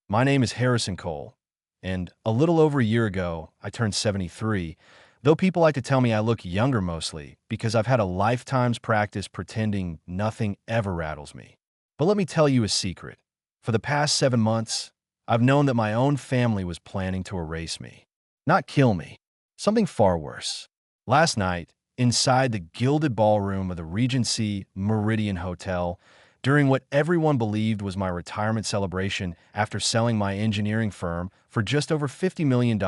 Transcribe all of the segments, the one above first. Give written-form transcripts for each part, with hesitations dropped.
My name is Harrison Cole, and a little over a year ago, I turned 73, though people like to tell me I look younger mostly because I've had a lifetime's practice pretending nothing ever rattles me. But let me tell you a secret. For the past 7 months, I've known that my own family was planning to erase me. Not kill me. Something far worse. Last night, inside the gilded ballroom of the Regency Meridian Hotel, during what everyone believed was my retirement celebration after selling my engineering firm for just over $50 million,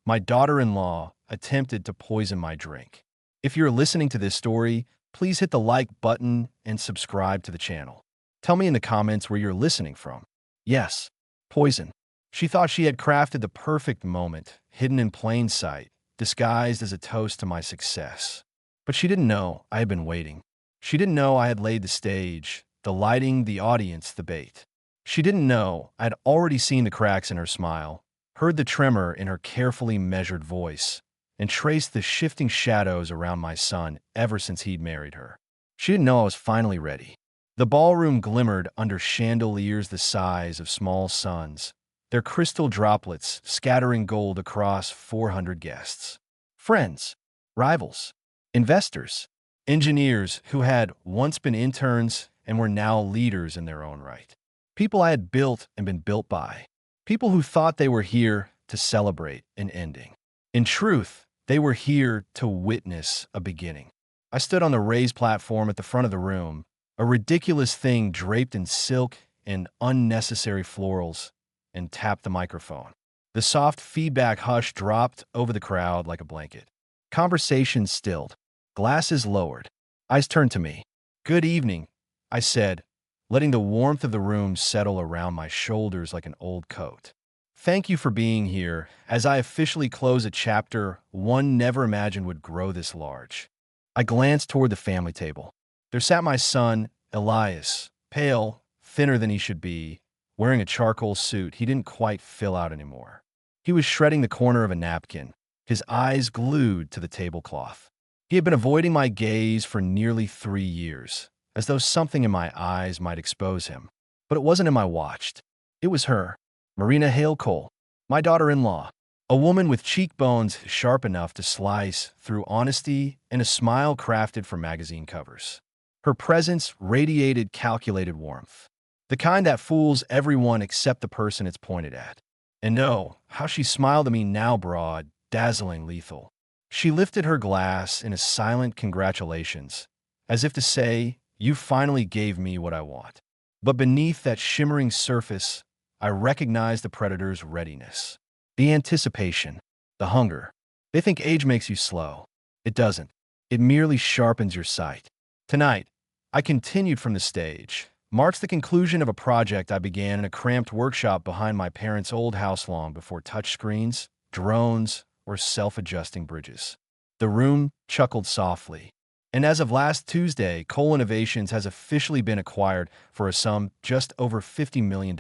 my daughter-in-law attempted to poison my drink. If you're listening to this story, please hit the like button and subscribe to the channel. Tell me in the comments where you're listening from. Yes, poison. She thought she had crafted the perfect moment, hidden in plain sight, disguised as a toast to my success. But she didn't know I had been waiting. She didn't know I had laid the stage, the lighting, the audience, the bait. She didn't know I'd already seen the cracks in her smile, heard the tremor in her carefully measured voice, and traced the shifting shadows around my son ever since he'd married her. She didn't know I was finally ready. The ballroom glimmered under chandeliers the size of small suns, their crystal droplets scattering gold across 400 guests. Friends, rivals, investors, engineers who had once been interns and were now leaders in their own right. People I had built and been built by. People who thought they were here to celebrate an ending. In truth, they were here to witness a beginning. I stood on the raised platform at the front of the room, a ridiculous thing draped in silk and unnecessary florals, and tapped the microphone. The soft feedback hush dropped over the crowd like a blanket. Conversation stilled. Glasses lowered. Eyes turned to me. "Good evening," I said, letting the warmth of the room settle around my shoulders like an old coat. "Thank you for being here as I officially close a chapter one never imagined would grow this large." I glanced toward the family table. There sat my son, Elias, pale, thinner than he should be, wearing a charcoal suit he didn't quite fill out anymore. He was shredding the corner of a napkin, his eyes glued to the tablecloth. He had been avoiding my gaze for nearly 3 years, as though something in my eyes might expose him. But it wasn't him I watched. It was her, Marina Hale Cole, my daughter-in-law, a woman with cheekbones sharp enough to slice through honesty and a smile crafted for magazine covers. Her presence radiated calculated warmth, the kind that fools everyone except the person it's pointed at. And oh, how she smiled at me now, broad, dazzling, lethal. She lifted her glass in a silent congratulations, as if to say, "You finally gave me what I want." But beneath that shimmering surface, I recognized the predator's readiness. The anticipation, the hunger. They think age makes you slow. It doesn't. It merely sharpens your sight. Tonight, I continued from the stage, marks the conclusion of a project I began in a cramped workshop behind my parents' old house long before touchscreens, drones, or self-adjusting bridges. The room chuckled softly. And as of last Tuesday, Cole Innovations has officially been acquired for a sum just over $50 million.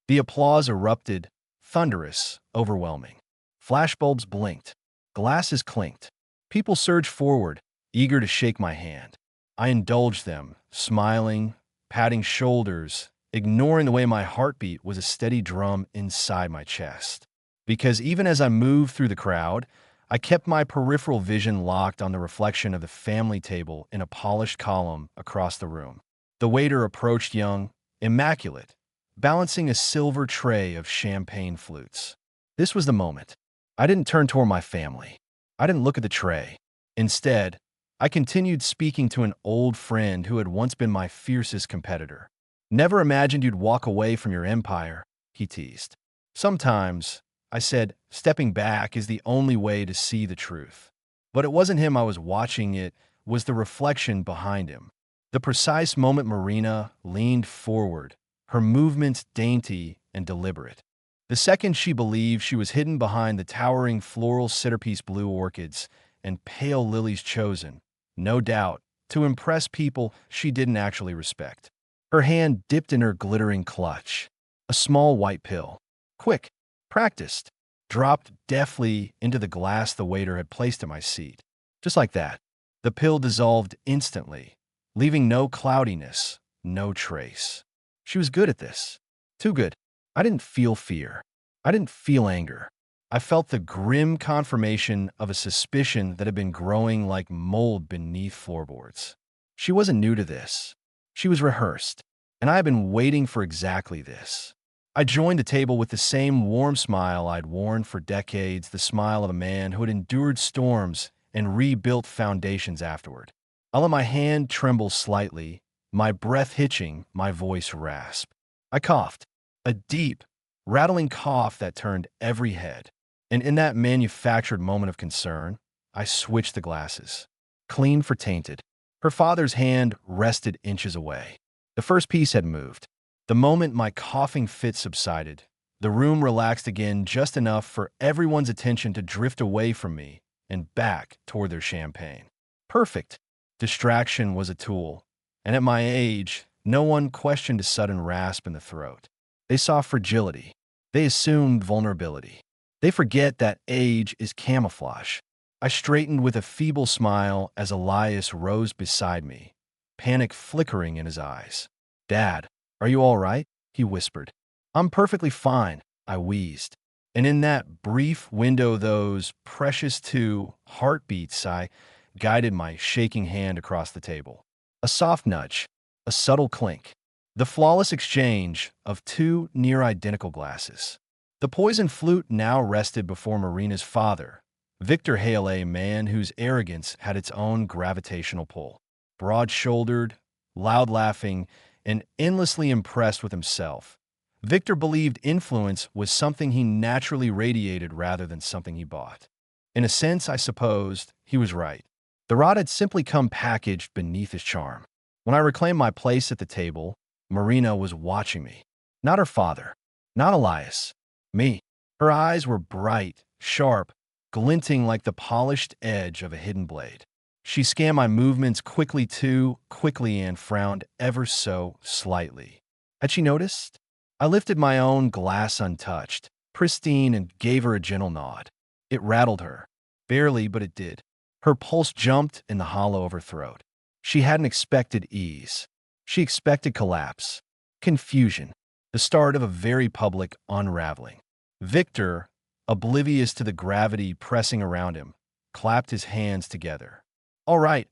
The applause erupted, thunderous, overwhelming. Flashbulbs blinked. Glasses clinked. People surged forward, eager to shake my hand. I indulged them, smiling, patting shoulders, ignoring the way my heartbeat was a steady drum inside my chest. Because even as I moved through the crowd, I kept my peripheral vision locked on the reflection of the family table in a polished column across the room. The waiter approached young, immaculate, balancing a silver tray of champagne flutes. This was the moment. I didn't turn toward my family. I didn't look at the tray. Instead, I continued speaking to an old friend who had once been my fiercest competitor. "Never imagined you'd walk away from your empire," he teased. "Sometimes," I said, "stepping back is the only way to see the truth." But it wasn't him I was watching, it was the reflection behind him. The precise moment Marina leaned forward, her movements dainty and deliberate. The second she believed she was hidden behind the towering floral centerpiece blue orchids and pale lilies chosen, no doubt, to impress people she didn't actually respect. Her hand dipped in her glittering clutch. A small white pill. Quick, practiced, dropped deftly into the glass the waiter had placed at my seat. Just like that, the pill dissolved instantly, leaving no cloudiness, no trace. She was good at this. Too good. I didn't feel fear. I didn't feel anger. I felt the grim confirmation of a suspicion that had been growing like mold beneath floorboards. She wasn't new to this. She was rehearsed, and I had been waiting for exactly this. I joined the table with the same warm smile I'd worn for decades, the smile of a man who had endured storms and rebuilt foundations afterward. I let my hand tremble slightly, my breath hitching, my voice rasp. I coughed, a deep, rattling cough that turned every head. And in that manufactured moment of concern, I switched the glasses. Clean for tainted. Her father's hand rested inches away. The first piece had moved. The moment my coughing fit subsided, the room relaxed again just enough for everyone's attention to drift away from me and back toward their champagne. Perfect. Distraction was a tool, and at my age, no one questioned a sudden rasp in the throat. They saw fragility. They assumed vulnerability. They forget that age is camouflage. I straightened with a feeble smile as Elias rose beside me, panic flickering in his eyes. "Dad, are you all right?" he whispered. "I'm perfectly fine," I wheezed. And in that brief window, those precious two heartbeats, I guided my shaking hand across the table. A soft nudge, a subtle clink, the flawless exchange of two near-identical glasses. The poison flute now rested before Marina's father, Victor Hale, a man whose arrogance had its own gravitational pull. Broad-shouldered, loud-laughing, and endlessly impressed with himself, Victor believed influence was something he naturally radiated rather than something he bought. In a sense, I supposed, he was right. The rod had simply come packaged beneath his charm. When I reclaimed my place at the table, Marina was watching me. Not her father, not Elias, me. Her eyes were bright, sharp, glinting like the polished edge of a hidden blade. She scanned my movements too quickly, and frowned ever so slightly. Had she noticed? I lifted my own glass untouched, pristine, and gave her a gentle nod. It rattled her. Barely, but it did. Her pulse jumped in the hollow of her throat. She hadn't expected ease. She expected collapse, confusion, the start of a very public unraveling. Victor, oblivious to the gravity pressing around him, clapped his hands together. All right,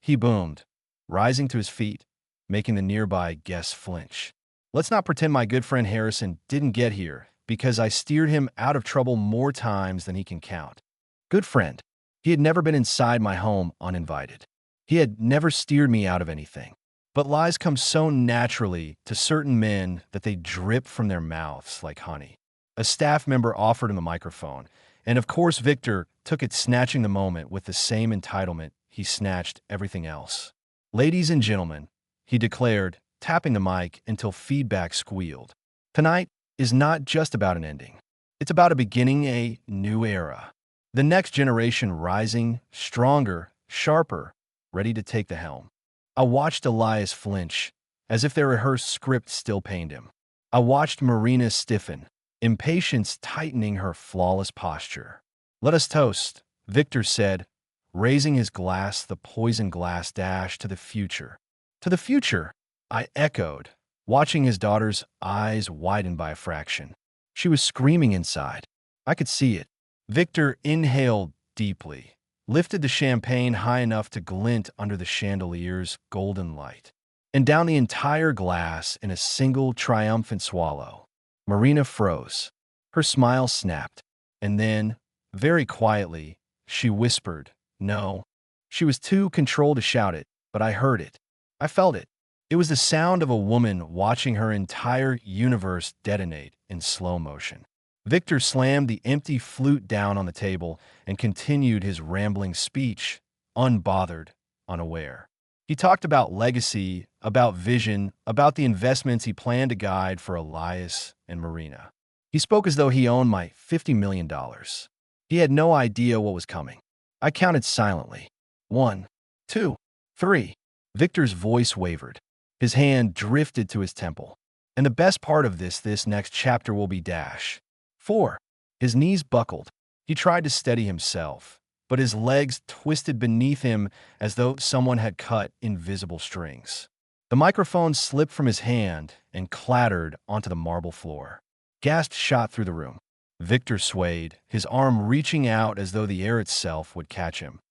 he boomed, rising to his feet, making the nearby guests flinch. Let's not pretend my good friend Harrison didn't get here, because I steered him out of trouble more times than he can count. Good friend. He had never been inside my home uninvited. He had never steered me out of anything. But lies come so naturally to certain men that they drip from their mouths like honey. A staff member offered him a microphone, and of course Victor took it, snatching the moment with the same entitlement he snatched everything else. "Ladies and gentlemen," he declared, tapping the mic until feedback squealed. "Tonight is not just about an ending. It's about a beginning, a new era. The next generation rising, stronger, sharper, ready to take the helm." I watched Elias flinch, as if their rehearsed script still pained him. I watched Marina stiffen, impatience tightening her flawless posture. "Let us toast," Victor said, raising his glass, the poison glass dash, to the future. "To the future," I echoed, watching his daughter's eyes widen by a fraction. She was screaming inside. I could see it. Victor inhaled deeply, lifted the champagne high enough to glint under the chandelier's golden light, and down the entire glass in a single triumphant swallow. Marina froze. Her smile snapped, and then, very quietly, she whispered, "No." She was too controlled to shout it, but I heard it. I felt it. It was the sound of a woman watching her entire universe detonate in slow motion. Victor slammed the empty flute down on the table and continued his rambling speech, unbothered, unaware. He talked about legacy, about vision, about the investments he planned to guide for Elias and Marina. He spoke as though he owned my $50 million. He had no idea what was coming. I counted silently. 1, 2, 3. Victor's voice wavered. His hand drifted to his temple. "And the best part of this next chapter will be dash." 4. His knees buckled. He tried to steady himself, but his legs twisted beneath him as though someone had cut invisible strings. The microphone slipped from his hand and clattered onto the marble floor. Gasps shot through the room. Victor swayed, his arm reaching out as though the air itself would catch him.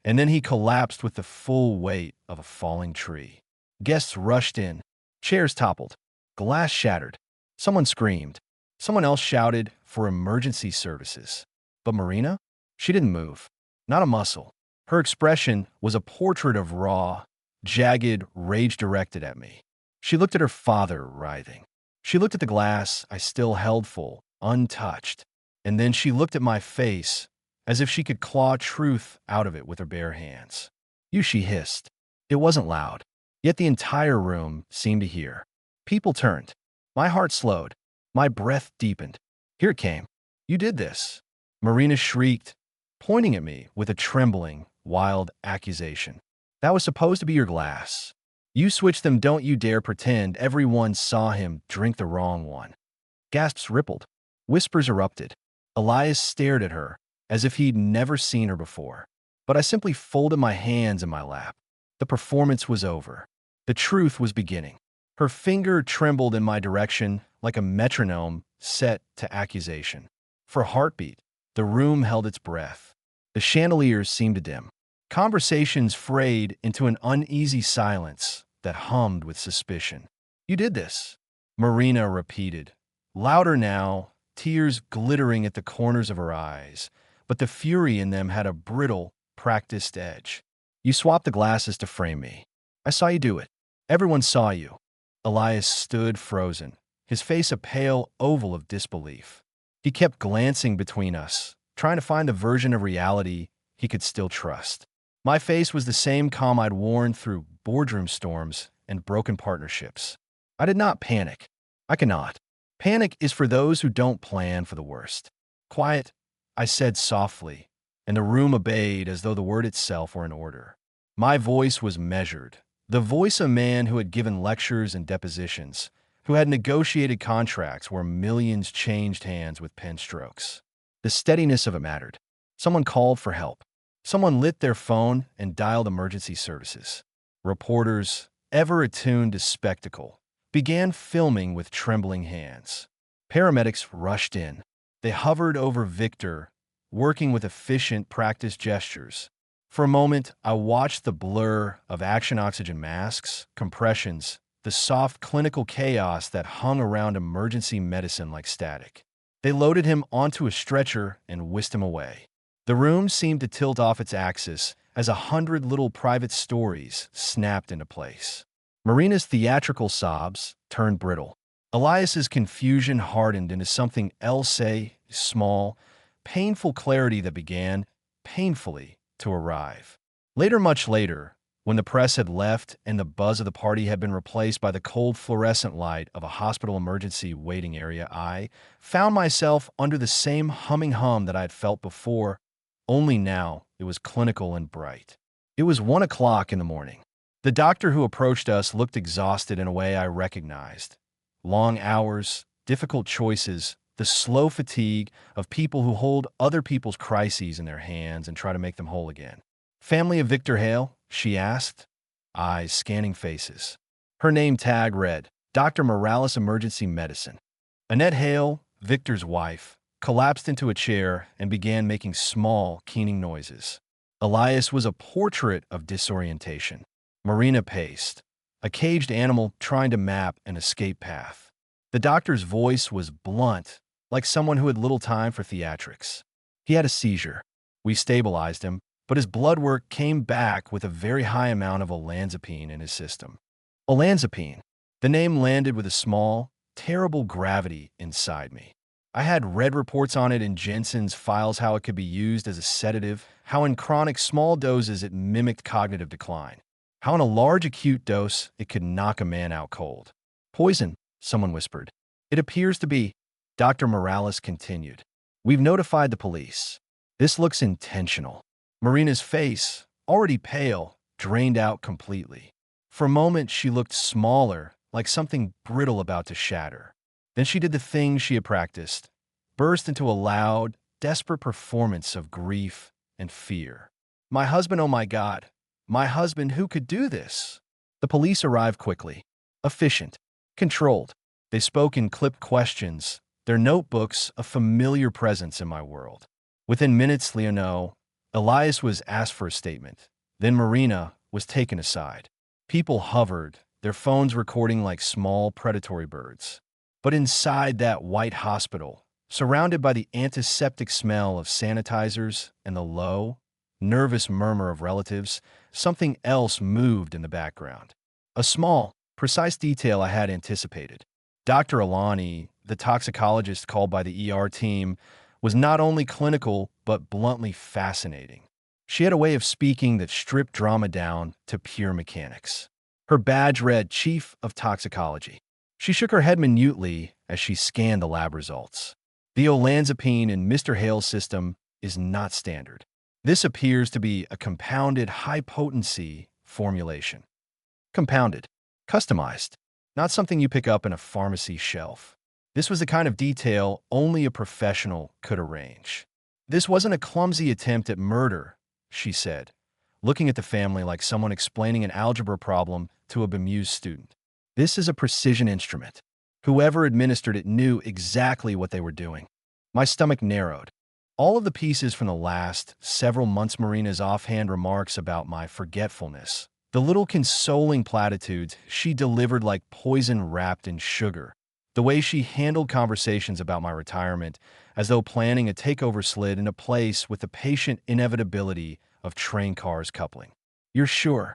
And then he collapsed with the full weight of a falling tree. Guests rushed in. Chairs toppled. Glass shattered. Someone screamed. Someone else shouted for emergency services. But Marina? She didn't move. Not a muscle. Her expression was a portrait of raw, jagged rage directed at me. She looked at her father, writhing. She looked at the glass I still held full, untouched. And then she looked at my face, as if she could claw truth out of it with her bare hands. "You," she hissed. It wasn't loud, yet the entire room seemed to hear. People turned. My heart slowed. My breath deepened. Here it came. "You did this," Marina shrieked, pointing at me with a trembling, wild accusation. "That was supposed to be your glass. You switched them, don't you dare pretend everyone saw him drink the wrong one." Gasps rippled. Whispers erupted. Elias stared at her, as if he'd never seen her before. But I simply folded my hands in my lap. The performance was over. The truth was beginning. Her finger trembled in my direction like a metronome set to accusation. For a heartbeat, the room held its breath. The chandeliers seemed to dim. Conversations frayed into an uneasy silence that hummed with suspicion. "You did this," Marina repeated, louder now, tears glittering at the corners of her eyes, but the fury in them had a brittle, practiced edge. "You swapped the glasses to frame me. I saw you do it. Everyone saw you." Elias stood frozen, his face a pale oval of disbelief. He kept glancing between us, trying to find the version of reality he could still trust. My face was the same calm I'd worn through boardroom storms and broken partnerships. I did not panic. I cannot. Panic is for those who don't plan for the worst. "Quiet," I said softly, and the room obeyed as though the word itself were an order. My voice was measured, the voice of a man who had given lectures and depositions, who had negotiated contracts where millions changed hands with pen strokes. The steadiness of it mattered. Someone called for help. Someone lit their phone and dialed emergency services. Reporters, ever attuned to spectacle, began filming with trembling hands. Paramedics rushed in. They hovered over Victor, working with efficient, practiced gestures. For a moment, I watched the blur of action oxygen masks, compressions, the soft clinical chaos that hung around emergency medicine like static. They loaded him onto a stretcher and whisked him away. The room seemed to tilt off its axis as 100 little private stories snapped into place. Marina's theatrical sobs turned brittle. Elias's confusion hardened into something else, a small, painful clarity that began, painfully, to arrive. Later, much later, when the press had left and the buzz of the party had been replaced by the cold fluorescent light of a hospital emergency waiting area, I found myself under the same humming hum that I had felt before, only now it was clinical and bright. It was 1 o'clock in the morning. The doctor who approached us looked exhausted in a way I recognized. Long hours, difficult choices, the slow fatigue of people who hold other people's crises in their hands and try to make them whole again. "Family of Victor Hale?" she asked, eyes scanning faces. Her name tag read, Dr. Morales Emergency Medicine. Annette Hale, Victor's wife, collapsed into a chair and began making small, keening noises. Elias was a portrait of disorientation. Marina paced, a caged animal trying to map an escape path. The doctor's voice was blunt, like someone who had little time for theatrics. He had a seizure. We stabilized him, but his blood work came back with a very high amount of olanzapine in his system. Olanzapine. The name landed with a small, terrible gravity inside me. I had read reports on it in Jensen's files, how it could be used as a sedative, how in chronic small doses it mimicked cognitive decline, how in a large acute dose it could knock a man out cold. "Poison," someone whispered. "It appears to be," Dr. Morales continued. "We've notified the police. This looks intentional." Marina's face, already pale, drained out completely. For a moment, she looked smaller, like something brittle about to shatter. Then she did the thing she had practiced, burst into a loud, desperate performance of grief and fear. "My husband, oh my God! My husband, who could do this?" The police arrived quickly, efficient, controlled. They spoke in clipped questions, their notebooks a familiar presence in my world. Within minutes, Elias was asked for a statement. Then Marina was taken aside. People hovered, their phones recording like small predatory birds. But inside that white hospital, surrounded by the antiseptic smell of sanitizers and the low, nervous murmur of relatives, something else moved in the background. A small, precise detail I had anticipated. Dr. Alani, the toxicologist called by the ER team, was not only clinical but bluntly fascinating. She had a way of speaking that stripped drama down to pure mechanics. Her badge read Chief of Toxicology. She shook her head minutely as she scanned the lab results. The olanzapine in Mr. Hale's system is not standard. This appears to be a compounded high-potency formulation. Compounded, customized, not something you pick up in a pharmacy shelf. This was the kind of detail only a professional could arrange. This wasn't a clumsy attempt at murder, she said, looking at the family like someone explaining an algebra problem to a bemused student. This is a precision instrument. Whoever administered it knew exactly what they were doing. My stomach narrowed. All of the pieces from the last several months, Marina's offhand remarks about my forgetfulness, the little consoling platitudes she delivered like poison wrapped in sugar, the way she handled conversations about my retirement as though planning a takeover slid into place with the patient inevitability of train cars coupling. You're sure?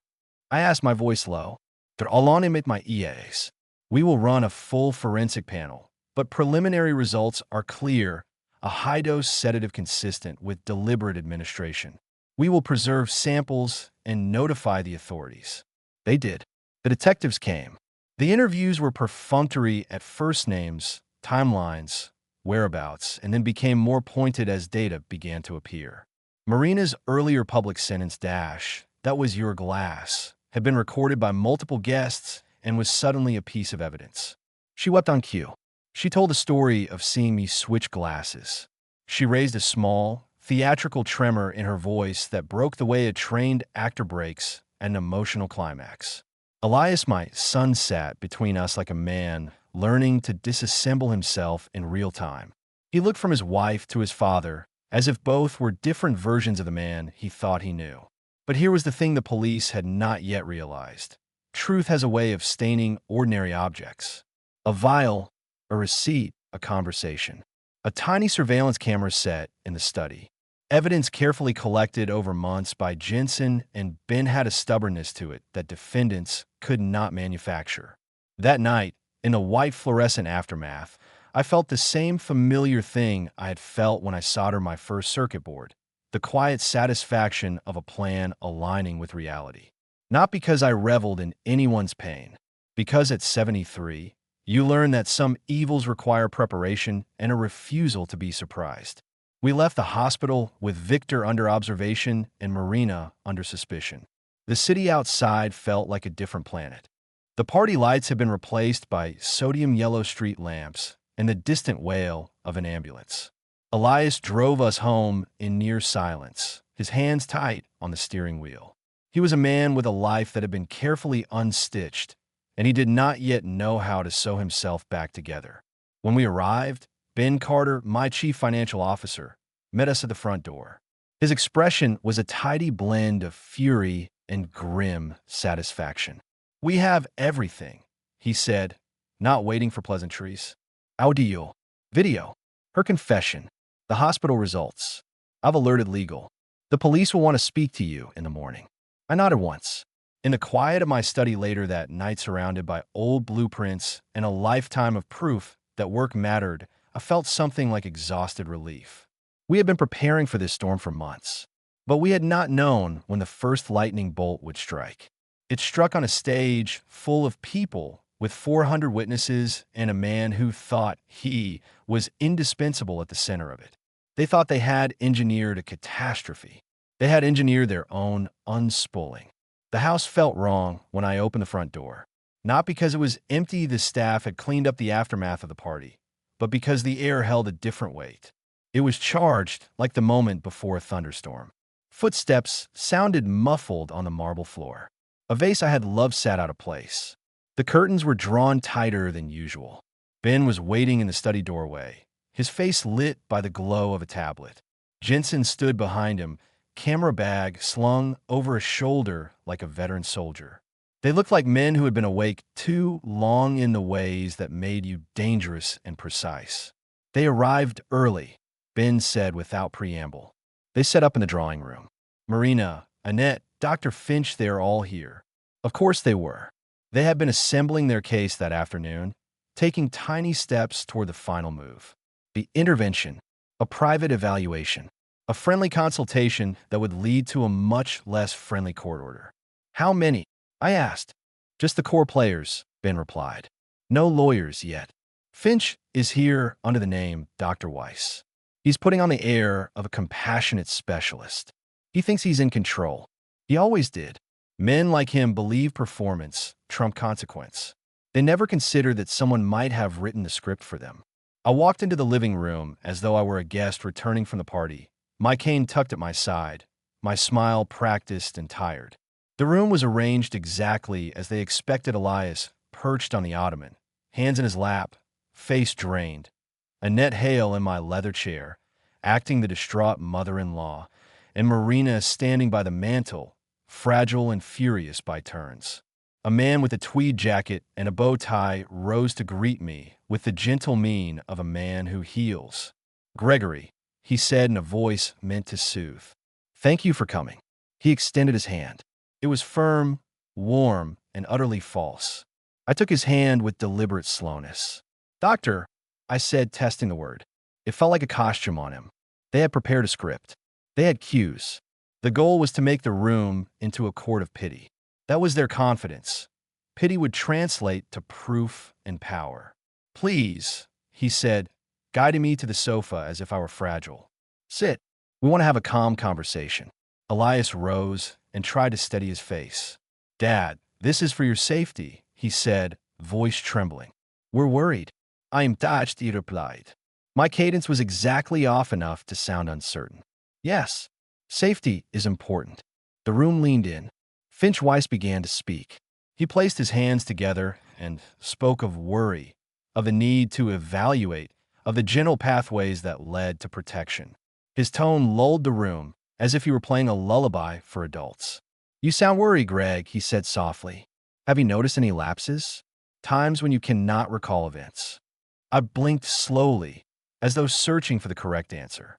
I asked, my voice low. They're all on with my EAs. We will run a full forensic panel, but preliminary results are clear, a high-dose sedative consistent with deliberate administration. We will preserve samples and notify the authorities. They did. The detectives came. The interviews were perfunctory at first names, timelines, whereabouts, and then became more pointed as data began to appear. Marina's earlier public sentence that was your glass, had been recorded by multiple guests and was suddenly a piece of evidence. She wept on cue. She told the story of seeing me switch glasses. She raised a small, theatrical tremor in her voice that broke the way a trained actor breaks at an emotional climax. Elias, my son, sat between us like a man learning to disassemble himself in real time. He looked from his wife to his father, as if both were different versions of the man he thought he knew. But here was the thing the police had not yet realized. Truth has a way of staining ordinary objects. A vial, a receipt, a conversation. A tiny surveillance camera set in the study. Evidence carefully collected over months by Jensen and Ben had a stubbornness to it that defendants could not manufacture. That night, in the white fluorescent aftermath, I felt the same familiar thing I had felt when I soldered my first circuit board. The quiet satisfaction of a plan aligning with reality. Not because I reveled in anyone's pain, because at 73, you learn that some evils require preparation and a refusal to be surprised. We left the hospital with Victor under observation and Marina under suspicion. The city outside felt like a different planet. The party lights had been replaced by sodium yellow street lamps and the distant wail of an ambulance. Elias drove us home in near silence, his hands tight on the steering wheel. He was a man with a life that had been carefully unstitched, and he did not yet know how to sew himself back together. When we arrived, Ben Carter, my chief financial officer, met us at the front door. His expression was a tidy blend of fury and grim satisfaction. "We have everything," he said, not waiting for pleasantries. "Audio, video, her confession, the hospital results. I've alerted legal. The police will want to speak to you in the morning." I nodded once. In the quiet of my study later that night, surrounded by old blueprints and a lifetime of proof that work mattered, I felt something like exhausted relief. We had been preparing for this storm for months, but we had not known when the first lightning bolt would strike. It struck on a stage full of people, with 400 witnesses and a man who thought he was indispensable at the center of it. They thought they had engineered a catastrophe. They had engineered their own unspooling. The house felt wrong when I opened the front door. Not because it was empty, the staff had cleaned up the aftermath of the party, but because the air held a different weight. It was charged like the moment before a thunderstorm. Footsteps sounded muffled on the marble floor. A vase I had loved sat out of place. The curtains were drawn tighter than usual. Ben was waiting in the study doorway, his face lit by the glow of a tablet. Jensen stood behind him, camera bag slung over his shoulder like a veteran soldier. They looked like men who had been awake too long in the ways that made you dangerous and precise. They arrived early, Ben said without preamble. They set up in the drawing room. Marina, Annette, Dr. Finch, they are all here. Of course they were. They had been assembling their case that afternoon, taking tiny steps toward the final move. The intervention, a private evaluation, a friendly consultation that would lead to a much less friendly court order. How many? I asked. Just the core players, Ben replied. No lawyers yet. Finch is here under the name Dr. Weiss. He's putting on the air of a compassionate specialist. He thinks he's in control. He always did. Men like him believe performance trump consequence. They never consider that someone might have written the script for them. I walked into the living room as though I were a guest returning from the party, my cane tucked at my side, my smile practiced and tired. The room was arranged exactly as they expected. Elias perched on the ottoman, hands in his lap, face drained. Annette Hale in my leather chair, acting the distraught mother-in-law, and Marina standing by the mantel, fragile and furious by turns. A man with a tweed jacket and a bow tie rose to greet me with the gentle mien of a man who heals. "Gregory," he said in a voice meant to soothe. "Thank you for coming." He extended his hand. It was firm, warm, and utterly false. I took his hand with deliberate slowness. "Doctor," I said, testing the word. It felt like a costume on him. They had prepared a script. They had cues. The goal was to make the room into a court of pity. That was their confidence. Pity would translate to proof and power. "Please," he said, guiding me to the sofa as if I were fragile. "Sit. We want to have a calm conversation." Elias rose and tried to steady his face. "Dad, this is for your safety," he said, voice trembling. "We're worried." "I am touched," he replied. My cadence was exactly off enough to sound uncertain. "Yes, safety is important." The room leaned in. Finch Weiss began to speak. He placed his hands together and spoke of worry, of the need to evaluate, of the general pathways that led to protection. His tone lulled the room, as if he were playing a lullaby for adults. "You sound worried, Greg," he said softly. "Have you noticed any lapses? Times when you cannot recall events?" I blinked slowly, as though searching for the correct answer.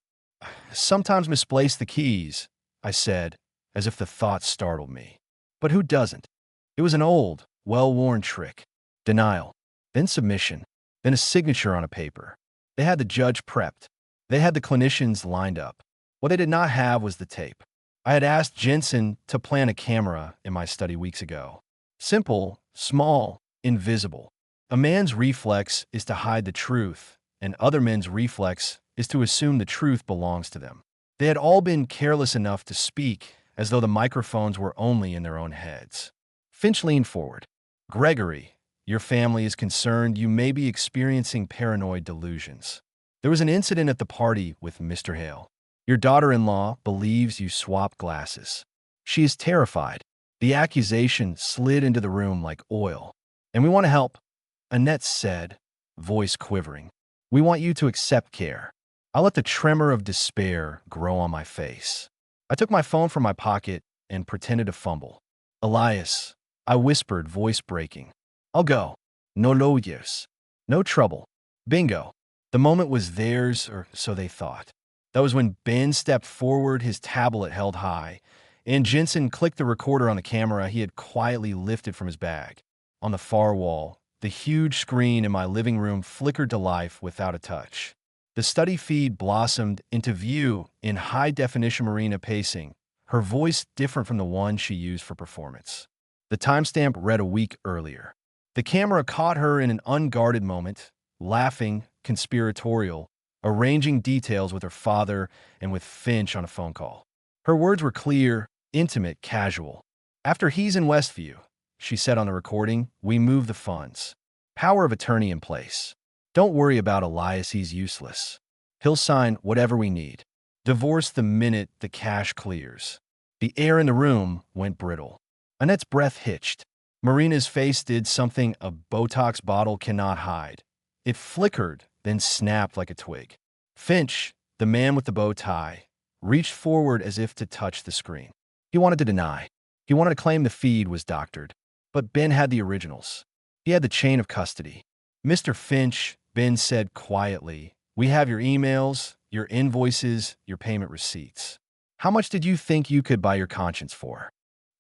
"Sometimes misplace the keys," I said, as if the thought startled me. But who doesn't? It was an old, well-worn trick. Denial, then submission, then a signature on a paper. They had the judge prepped. They had the clinicians lined up. What they did not have was the tape. I had asked Jensen to plant a camera in my study weeks ago. Simple, small, invisible. A man's reflex is to hide the truth, and other men's reflex is to assume the truth belongs to them. They had all been careless enough to speak as though the microphones were only in their own heads. Finch leaned forward. "Gregory, your family is concerned you may be experiencing paranoid delusions. There was an incident at the party with Mr. Hale. Your daughter-in-law believes you swapped glasses. She is terrified. The accusation slid into the room like oil. And we want to help," Annette said, voice quivering. "We want you to accept care." I let the tremor of despair grow on my face. I took my phone from my pocket and pretended to fumble. "Elias," I whispered, voice breaking. "I'll go. No lawyers. No trouble. Bingo." The moment was theirs, or so they thought. That was when Ben stepped forward, his tablet held high, and Jensen clicked the recorder on the camera he had quietly lifted from his bag. On the far wall, the huge screen in my living room flickered to life without a touch. The study feed blossomed into view in high-definition Marina pacing, her voice different from the one she used for performance. The timestamp read a week earlier. The camera caught her in an unguarded moment, laughing, conspiratorial, arranging details with her father and with Finch on a phone call. Her words were clear, intimate, casual. "After he's in Westview," she said on the recording, "we move the funds. Power of attorney in place. Don't worry about Elias, he's useless. He'll sign whatever we need. Divorce the minute the cash clears." The air in the room went brittle. Annette's breath hitched. Marina's face did something a Botox bottle cannot hide. It flickered, then snapped like a twig. Finch, the man with the bow tie, reached forward as if to touch the screen. He wanted to deny. He wanted to claim the feed was doctored. But Ben had the originals. He had the chain of custody. Mr. Finch, Ben said quietly, we have your emails, your invoices, your payment receipts. How much did you think you could buy your conscience for?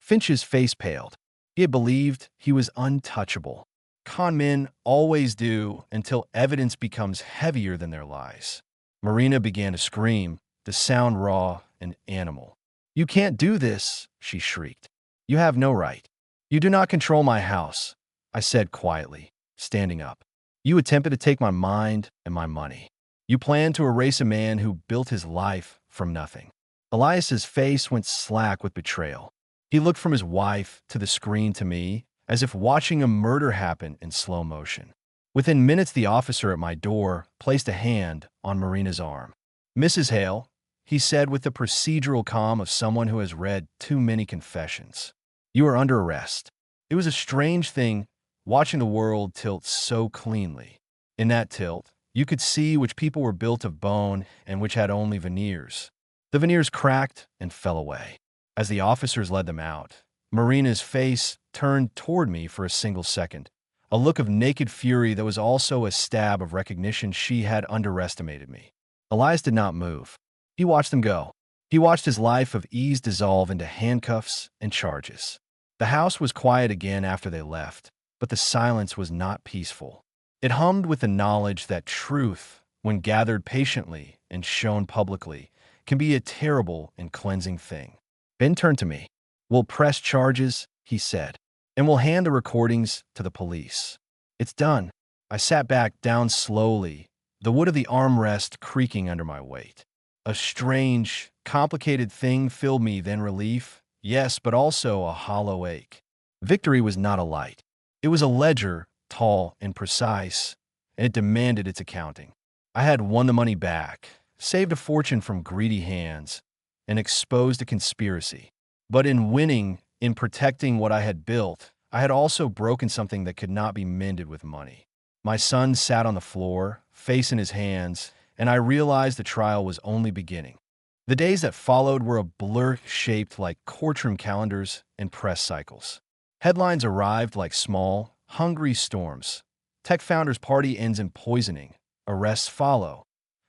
Finch's face paled. He had believed he was untouchable. Con men always do until evidence becomes heavier than their lies. Marina began to scream, the sound raw and animal. You can't do this, she shrieked. You have no right. You do not control my house, I said quietly, standing up. You attempted to take my mind and my money. You planned to erase a man who built his life from nothing. Elias's face went slack with betrayal. He looked from his wife to the screen to me, as if watching a murder happen in slow motion. Within minutes, the officer at my door placed a hand on Marina's arm. Mrs. Hale, he said with the procedural calm of someone who has read too many confessions. You are under arrest. It was a strange thing watching the world tilt so cleanly. In that tilt, you could see which people were built of bone and which had only veneers. The veneers cracked and fell away. As the officers led them out, Marina's face turned toward me for a single second, a look of naked fury that was also a stab of recognition she had underestimated me. Elias did not move. He watched them go. He watched his life of ease dissolve into handcuffs and charges. The house was quiet again after they left, but the silence was not peaceful. It hummed with the knowledge that truth, when gathered patiently and shown publicly, can be a terrible and cleansing thing. Ben turned to me. We'll press charges, he said, and we'll hand the recordings to the police. It's done. I sat back down slowly, the wood of the armrest creaking under my weight. A strange, complicated thing filled me, then relief, yes, but also a hollow ache. Victory was not a light. It was a ledger, tall and precise, and it demanded its accounting. I had won the money back, saved a fortune from greedy hands, and exposed a conspiracy. But in winning, in protecting what I had built, I had also broken something that could not be mended with money. My son sat on the floor, face in his hands, and I realized the trial was only beginning. The days that followed were a blur shaped like courtroom calendars and press cycles. Headlines arrived like small, hungry storms. Tech founders' party ends in poisoning. Arrests follow.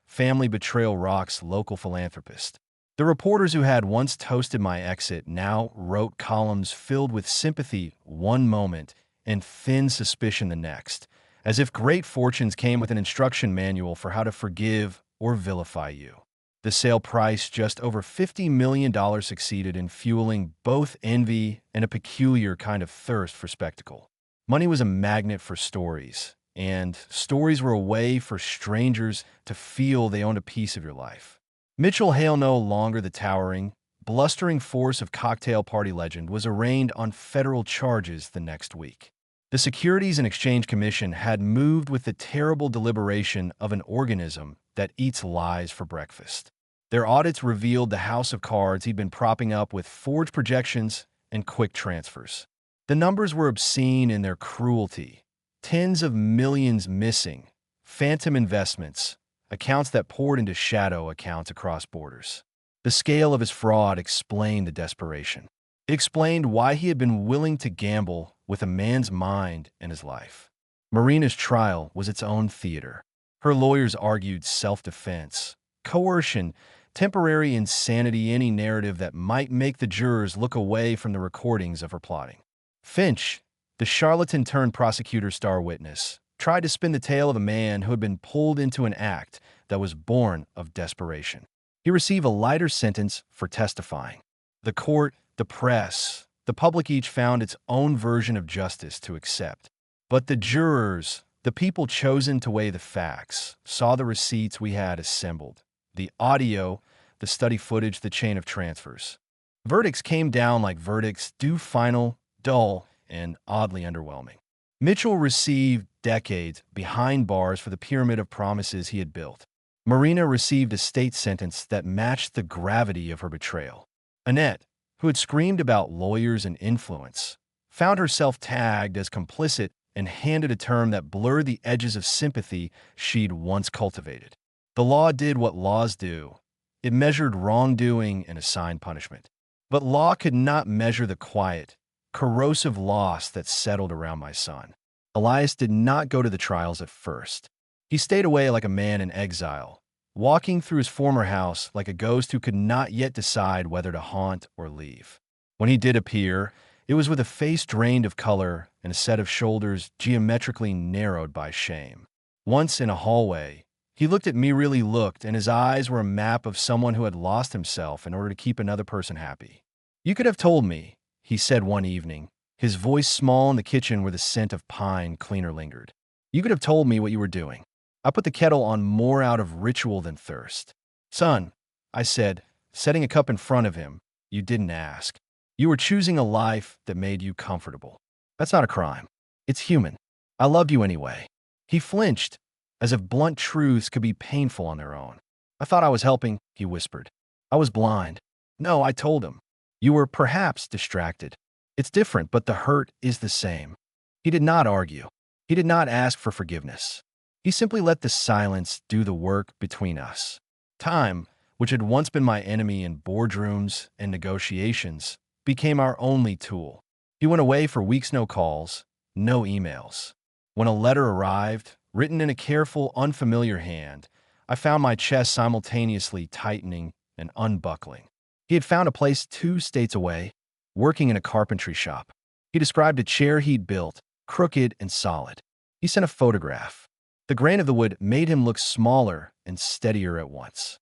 Family betrayal rocks local philanthropist. The reporters who had once toasted my exit now wrote columns filled with sympathy one moment and thin suspicion the next, as if great fortunes came with an instruction manual for how to forgive or vilify you. The sale price, just over $50 million, succeeded in fueling both envy and a peculiar kind of thirst for spectacle. Money was a magnet for stories, and stories were a way for strangers to feel they owned a piece of your life. Mitchell Hale, no longer the towering, blustering force of cocktail party legend, was arraigned on federal charges the next week. The Securities and Exchange Commission had moved with the terrible deliberation of an organism that eats lies for breakfast. Their audits revealed the house of cards he'd been propping up with forged projections and quick transfers. The numbers were obscene in their cruelty. Tens of millions missing, phantom investments, accounts that poured into shadow accounts across borders. The scale of his fraud explained the desperation. It explained why he had been willing to gamble with a man's mind and his life. Marina's trial was its own theater. Her lawyers argued self-defense, coercion, temporary insanity, any narrative that might make the jurors look away from the recordings of her plotting. Finch, the charlatan-turned-prosecutor star witness, tried to spin the tale of a man who had been pulled into an act that was born of desperation. He received a lighter sentence for testifying. The court, the press, the public each found its own version of justice to accept. But the jurors, the people chosen to weigh the facts, saw the receipts we had assembled, the audio, the study footage, the chain of transfers. Verdicts came down like verdicts, due, final, dull, and oddly underwhelming. Mitchell received decades behind bars for the pyramid of promises he had built. Marina received a state sentence that matched the gravity of her betrayal. Annette, who had screamed about lawyers and influence, found herself tagged as complicit and handed a term that blurred the edges of sympathy she'd once cultivated. The law did what laws do. It measured wrongdoing and assigned punishment. But law could not measure the quiet, corrosive loss that settled around my son. Elias did not go to the trials at first. He stayed away like a man in exile, walking through his former house like a ghost who could not yet decide whether to haunt or leave. When he did appear, it was with a face drained of color and a set of shoulders geometrically narrowed by shame. Once in a hallway, he looked at me, really looked, and his eyes were a map of someone who had lost himself in order to keep another person happy. "You could have told me," he said one evening, his voice small in the kitchen where the scent of pine cleaner lingered. "You could have told me what you were doing." I put the kettle on more out of ritual than thirst. "Son," I said, setting a cup in front of him, "you didn't ask. You were choosing a life that made you comfortable. That's not a crime. It's human. I loved you anyway." He flinched, as if blunt truths could be painful on their own. "I thought I was helping," he whispered. "I was blind." "No," I told him. "You were perhaps distracted. It's different, but the hurt is the same." He did not argue. He did not ask for forgiveness. He simply let the silence do the work between us. Time, which had once been my enemy in boardrooms and negotiations, became our only tool. He went away for weeks, no calls, no emails. When a letter arrived, written in a careful, unfamiliar hand, I found my chest simultaneously tightening and unbuckling. He had found a place 2 states away, working in a carpentry shop. He described a chair he'd built, crooked and solid. He sent a photograph. The grain of the wood made him look smaller and steadier at once.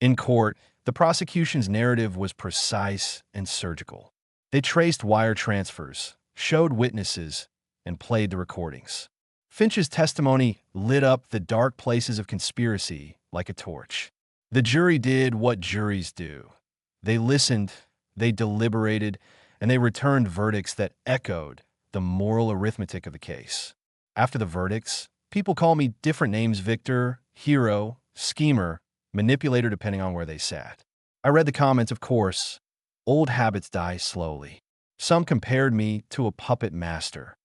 In court, the prosecution's narrative was precise and surgical. They traced wire transfers, showed witnesses, and played the recordings. Finch's testimony lit up the dark places of conspiracy like a torch. The jury did what juries do. They listened, they deliberated, and they returned verdicts that echoed the moral arithmetic of the case. After the verdicts, people call me different names: victor, hero, schemer, manipulator, depending on where they sat. I read the comments, of course. Old habits die slowly. Some compared me to a puppet master.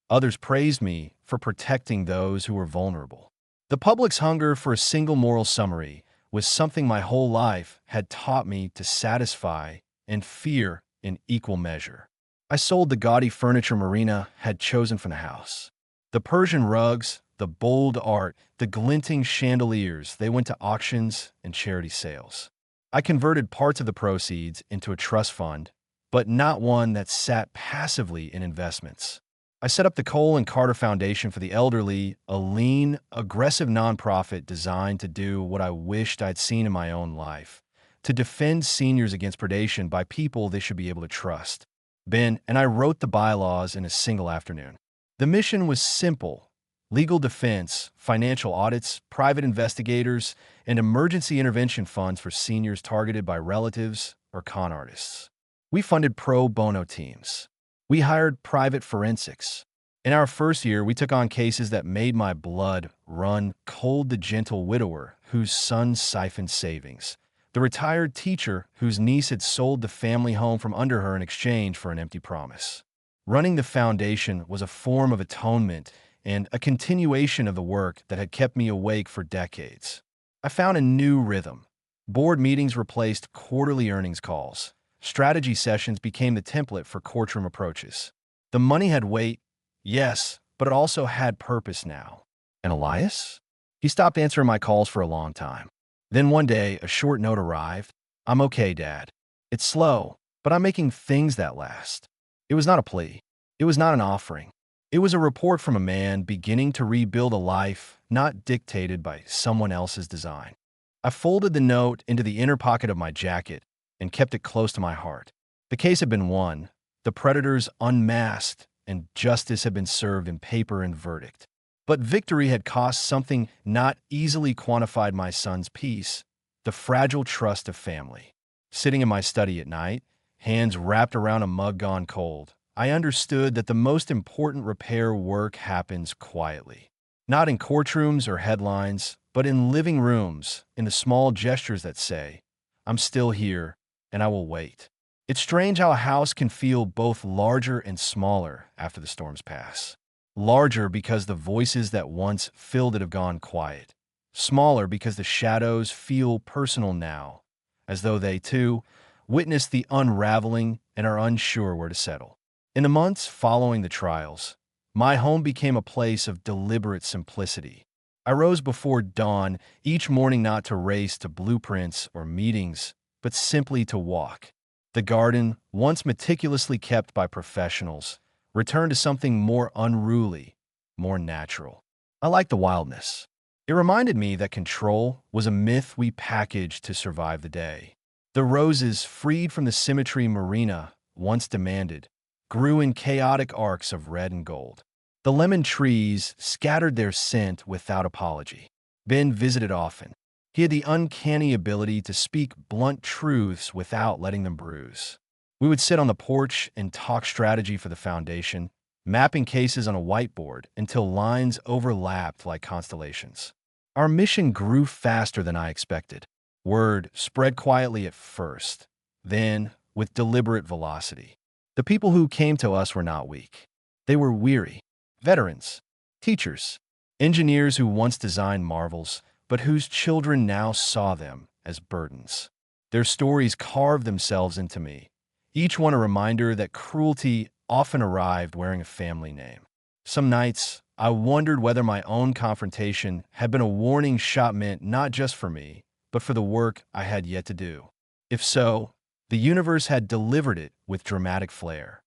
Others praised me for protecting those who were vulnerable. The public's hunger for a single moral summary was something my whole life had taught me to satisfy and fear in equal measure. I sold the gaudy furniture Marina had chosen from the house. The Persian rugs, the bold art, the glinting chandeliers, they went to auctions and charity sales. I converted parts of the proceeds into a trust fund, but not one that sat passively in investments. I set up the Cole and Carter Foundation for the Elderly, a lean, aggressive nonprofit designed to do what I wished I'd seen in my own life: to defend seniors against predation by people they should be able to trust. Ben and I wrote the bylaws in a single afternoon. The mission was simple: legal defense, financial audits, private investigators, and emergency intervention funds for seniors targeted by relatives or con artists. We funded pro bono teams. We hired private forensics. In our first year, we took on cases that made my blood run cold: the gentle widower whose son siphoned savings, the retired teacher whose niece had sold the family home from under her in exchange for an empty promise. Running the foundation was a form of atonement and a continuation of the work that had kept me awake for decades. I found a new rhythm. Board meetings replaced quarterly earnings calls. Strategy sessions became the template for courtroom approaches. The money had weight, yes, but it also had purpose now. And Elias? He stopped answering my calls for a long time. Then one day, a short note arrived. "I'm okay, Dad. It's slow, but I'm making things that last." It was not a plea. It was not an offering. It was a report from a man beginning to rebuild a life not dictated by someone else's design. I folded the note into the inner pocket of my jacket and kept it close to my heart. The case had been won, the predators unmasked, and justice had been served in paper and verdict. But victory had cost something not easily quantified: my son's peace, the fragile trust of family. Sitting in my study at night, hands wrapped around a mug gone cold, I understood that the most important repair work happens quietly. Not in courtrooms or headlines, but in living rooms, in the small gestures that say, "I'm still here, and I will wait." It's strange how a house can feel both larger and smaller after the storms pass. Larger because the voices that once filled it have gone quiet. Smaller because the shadows feel personal now, as though they, too, witnessed the unraveling and are unsure where to settle. In the months following the trials, my home became a place of deliberate simplicity. I rose before dawn each morning not to race to blueprints or meetings, but simply to walk. The garden, once meticulously kept by professionals, returned to something more unruly, more natural. I liked the wildness. It reminded me that control was a myth we packaged to survive the day. The roses, freed from the symmetry Marina once demanded, grew in chaotic arcs of red and gold. The lemon trees scattered their scent without apology. Ben visited often. He had the uncanny ability to speak blunt truths without letting them bruise. We would sit on the porch and talk strategy for the foundation, mapping cases on a whiteboard until lines overlapped like constellations. Our mission grew faster than I expected. Word spread quietly at first, then with deliberate velocity. The people who came to us were not weak. They were weary. Veterans, teachers, engineers who once designed marvels, but whose children now saw them as burdens. Their stories carved themselves into me, each one a reminder that cruelty often arrived wearing a family name. Some nights, I wondered whether my own confrontation had been a warning shot meant not just for me, but for the work I had yet to do. If so, the universe had delivered it with dramatic flair.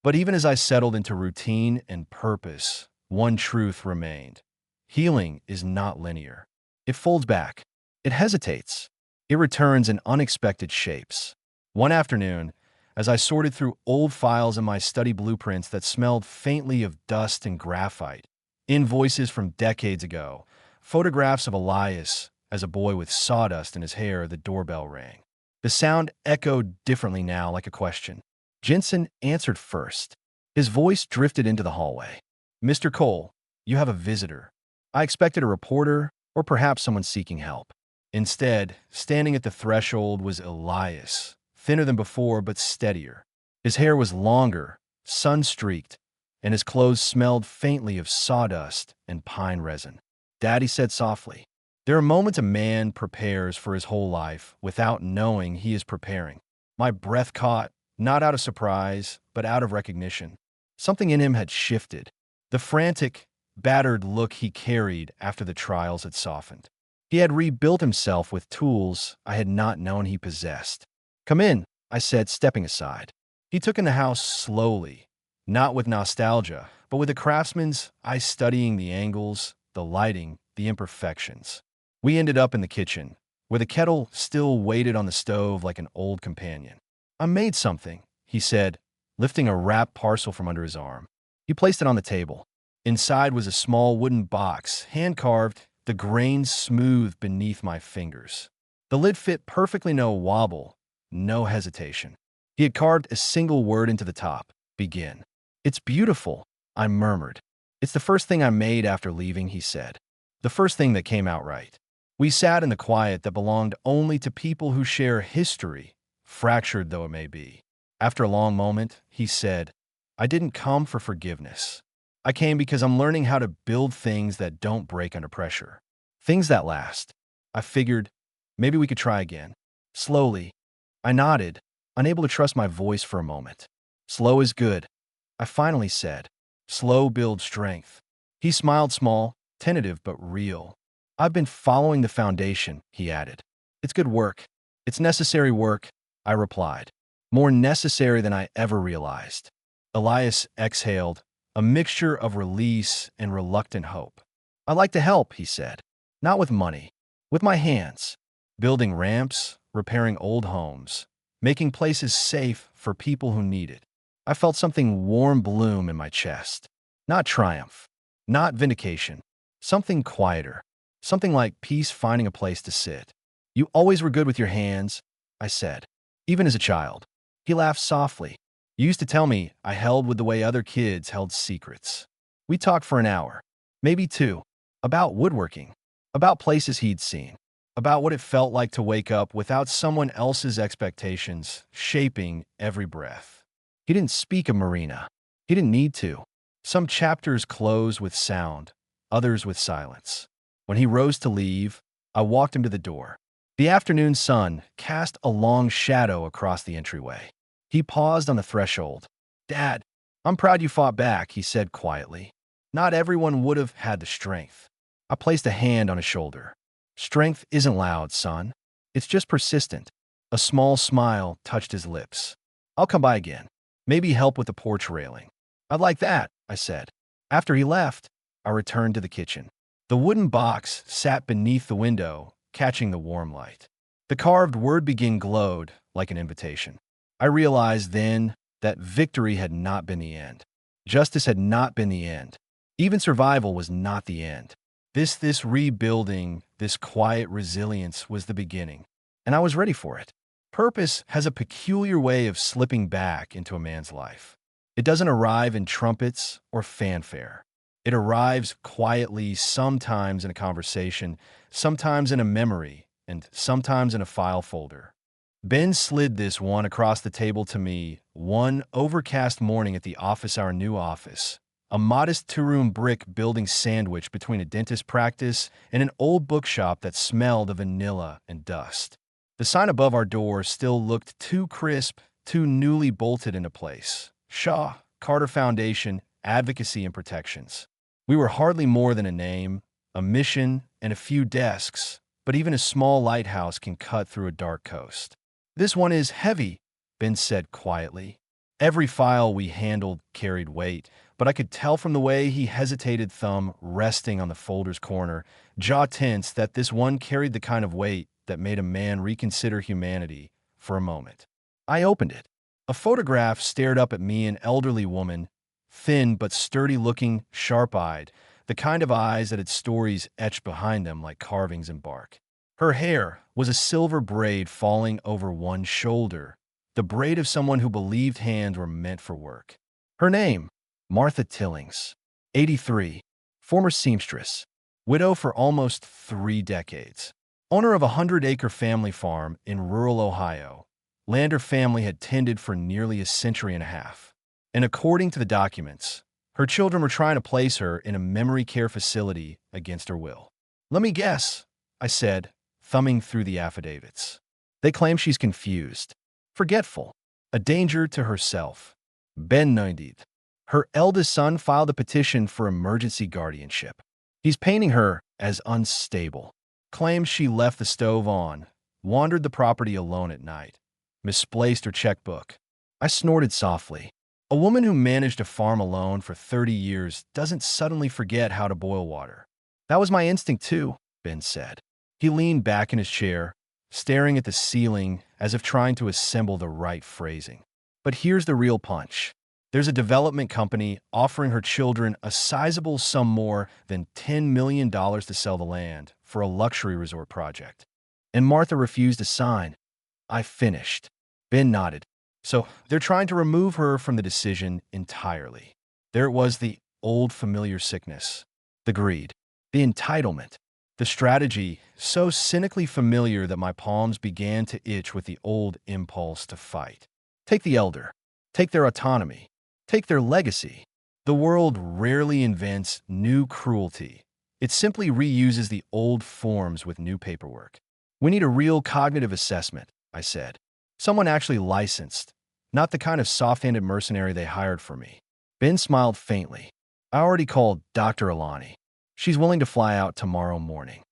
But even as I settled into routine and purpose, one truth remained. Healing is not linear. It folds back. It hesitates. It returns in unexpected shapes. One afternoon, as I sorted through old files in my study blueprints that smelled faintly of dust and graphite, invoices from decades ago, photographs of Elias as a boy with sawdust in his hair, the doorbell rang. The sound echoed differently now, like a question. Jensen answered first. His voice drifted into the hallway. "Mr. Cole, you have a visitor." I expected a reporter or perhaps someone seeking help. Instead, standing at the threshold was Elias, thinner than before but steadier. His hair was longer, sun-streaked, and his clothes smelled faintly of sawdust and pine resin. "Daddy," said softly. There are moments a man prepares for his whole life without knowing he is preparing. My breath caught, not out of surprise, but out of recognition. Something in him had shifted. The frantic, battered look he carried after the trials had softened. He had rebuilt himself with tools I had not known he possessed. "Come in," I said, stepping aside. He took in the house slowly, not with nostalgia, but with a craftsman's eye studying the angles, the lighting, the imperfections. We ended up in the kitchen, where the kettle still waited on the stove like an old companion. "I made something," he said, lifting a wrapped parcel from under his arm. He placed it on the table. Inside was a small wooden box, hand-carved, the grains smooth beneath my fingers. The lid fit perfectly, no wobble, no hesitation. He had carved a single word into the top, "Begin." "It's beautiful," I murmured. "It's the first thing I made after leaving," he said. The first thing that came out right. We sat in the quiet that belonged only to people who share history, fractured though it may be. After a long moment, he said, "I didn't come for forgiveness. I came because I'm learning how to build things that don't break under pressure. Things that last." I figured, maybe we could try again. Slowly, I nodded, unable to trust my voice for a moment. "Slow is good," I finally said. "Slow builds strength." He smiled, small, tentative but real. "I've been following the foundation," he added. "It's good work. It's necessary work," I replied. "More necessary than I ever realized." Elias exhaled, a mixture of release and reluctant hope. "I like to help," he said. "Not with money. With my hands. Building ramps, repairing old homes, making places safe for people who need it." I felt something warm bloom in my chest. Not triumph. Not vindication. Something quieter. Something like peace finding a place to sit. "You always were good with your hands," I said, "even as a child." He laughed softly. "You used to tell me I held with the way other kids held secrets." We talked for an hour, maybe two, about woodworking, about places he'd seen, about what it felt like to wake up without someone else's expectations shaping every breath. He didn't speak of Marina. He didn't need to. Some chapters close with sound, others with silence. When he rose to leave, I walked him to the door. The afternoon sun cast a long shadow across the entryway. He paused on the threshold. "Dad, I'm proud you fought back," he said quietly. "Not everyone would have had the strength." I placed a hand on his shoulder. "Strength isn't loud, son. It's just persistent." A small smile touched his lips. "I'll come by again. Maybe help with the porch railing." "I'd like that," I said. After he left, I returned to the kitchen. The wooden box sat beneath the window, catching the warm light. The carved word begin glowed like an invitation. I realized then that victory had not been the end. Justice had not been the end. Even survival was not the end. This rebuilding, this quiet resilience was the beginning, and I was ready for it. Purpose has a peculiar way of slipping back into a man's life. It doesn't arrive in trumpets or fanfare. It arrives quietly, sometimes in a conversation, sometimes in a memory, and sometimes in a file folder. Ben slid this one across the table to me one overcast morning at the office, our new office. A modest two-room brick building sandwiched between a dentist practice and an old bookshop that smelled of vanilla and dust. The sign above our door still looked too crisp, too newly bolted into place. Shaw, Carter Foundation, Advocacy and Protections. We were hardly more than a name, a mission, and a few desks, but even a small lighthouse can cut through a dark coast. "This one is heavy," Ben said quietly. Every file we handled carried weight, but I could tell from the way he hesitated, thumb resting on the folder's corner, jaw tense, that this one carried the kind of weight that made a man reconsider humanity for a moment. I opened it. A photograph stared up at me, an elderly woman, thin but sturdy-looking, sharp-eyed, the kind of eyes that had stories etched behind them like carvings in bark. Her hair was a silver braid falling over one shoulder, the braid of someone who believed hands were meant for work. Her name, Martha Tillings, 83, former seamstress, widow for almost 3 decades, owner of a 100-acre family farm in rural Ohio, land her family had tended for nearly a century and a half. And according to the documents, her children were trying to place her in a memory care facility against her will. "Let me guess," I said, thumbing through the affidavits. "They claim she's confused, forgetful, a danger to herself." Ben nodded. "Her eldest son filed a petition for emergency guardianship. He's painting her as unstable. Claims she left the stove on, wandered the property alone at night, misplaced her checkbook." I snorted softly. A woman who managed a farm alone for 30 years doesn't suddenly forget how to boil water. "That was my instinct too," Ben said. He leaned back in his chair, staring at the ceiling as if trying to assemble the right phrasing. "But here's the real punch. There's a development company offering her children a sizable sum more than $10 million to sell the land for a luxury resort project. And Martha refused to sign." I finished. Ben nodded. "So they're trying to remove her from the decision entirely." There it was, the old familiar sickness, the greed, the entitlement, the strategy so cynically familiar that my palms began to itch with the old impulse to fight. Take the elder, take their autonomy, take their legacy. The world rarely invents new cruelty. It simply reuses the old forms with new paperwork. "We need a real cognitive assessment," I said. "Someone actually licensed, not the kind of soft-handed mercenary they hired for me." Ben smiled faintly. "I already called Dr. Alani. She's willing to fly out tomorrow morning."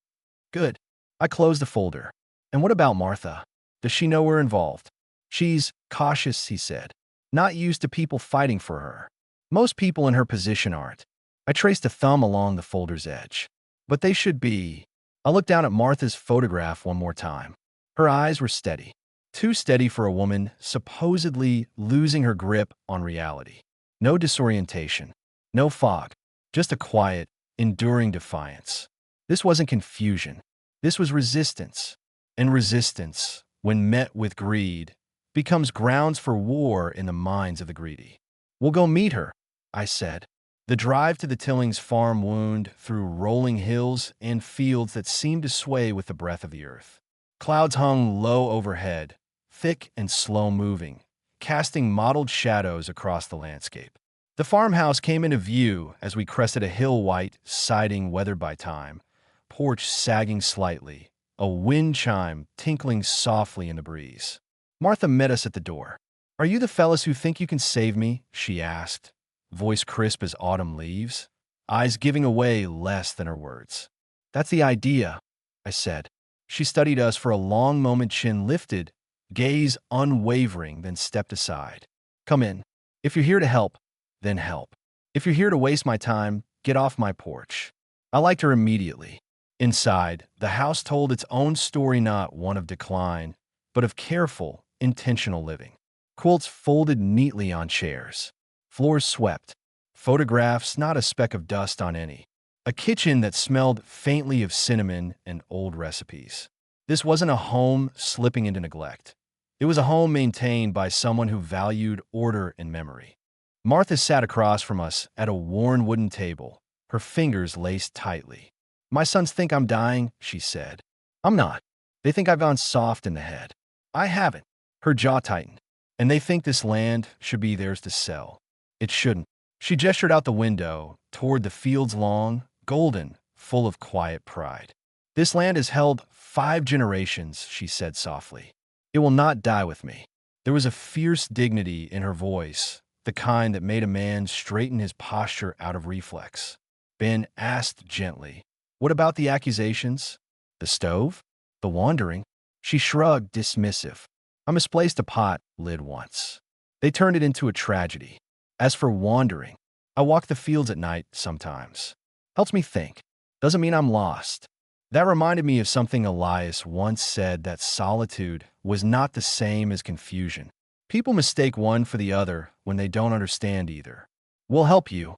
"Good." I closed the folder. "And what about Martha? Does she know we're involved?" "She's cautious," he said. "Not used to people fighting for her. Most people in her position aren't." I traced a thumb along the folder's edge. "But they should be." I looked down at Martha's photograph one more time. Her eyes were steady. Too steady for a woman supposedly losing her grip on reality. No disorientation, no fog, just a quiet, enduring defiance. This wasn't confusion. This was resistance. And resistance, when met with greed, becomes grounds for war in the minds of the greedy. "We'll go meet her," I said. The drive to the Tillings farm wound through rolling hills and fields that seemed to sway with the breath of the earth. Clouds hung low overhead, thick and slow-moving, casting mottled shadows across the landscape. The farmhouse came into view as we crested a hill, white siding weathered by time, porch sagging slightly, a wind chime tinkling softly in the breeze. Martha met us at the door. "Are you the fellas who think you can save me?" she asked, voice crisp as autumn leaves, eyes giving away less than her words. "That's the idea," I said. She studied us for a long moment, chin lifted, gaze unwavering, then stepped aside. "Come in. If you're here to help, then help. If you're here to waste my time, get off my porch." I liked her immediately. Inside, the house told its own story, not one of decline, but of careful, intentional living. Quilts folded neatly on chairs. Floors swept. Photographs, not a speck of dust on any. A kitchen that smelled faintly of cinnamon and old recipes. This wasn't a home slipping into neglect. It was a home maintained by someone who valued order and memory. Martha sat across from us at a worn wooden table, her fingers laced tightly. "My sons think I'm dying," she said. "I'm not. They think I've gone soft in the head. I haven't." Her jaw tightened. "And they think this land should be theirs to sell. It shouldn't." She gestured out the window, toward the fields long, golden, full of quiet pride. "This land has held 5 generations," she said softly. "It will not die with me." There was a fierce dignity in her voice, the kind that made a man straighten his posture out of reflex. Ben asked gently, "What about the accusations? The stove? The wandering?" She shrugged, dismissive. "I misplaced a pot lid once. They turned it into a tragedy. As for wandering, I walk the fields at night sometimes. Helps me think. Doesn't mean I'm lost." That reminded me of something Elias once said, that solitude was not the same as confusion. People mistake one for the other when they don't understand either. "We'll help you,"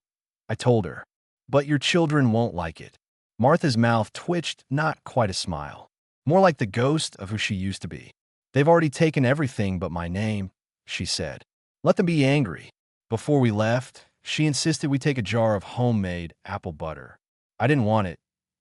I told her, "but your children won't like it." Martha's mouth twitched, not quite a smile. More like the ghost of who she used to be. "They've already taken everything but my name," she said. "Let them be angry." Before we left, she insisted we take a jar of homemade apple butter. I didn't want it,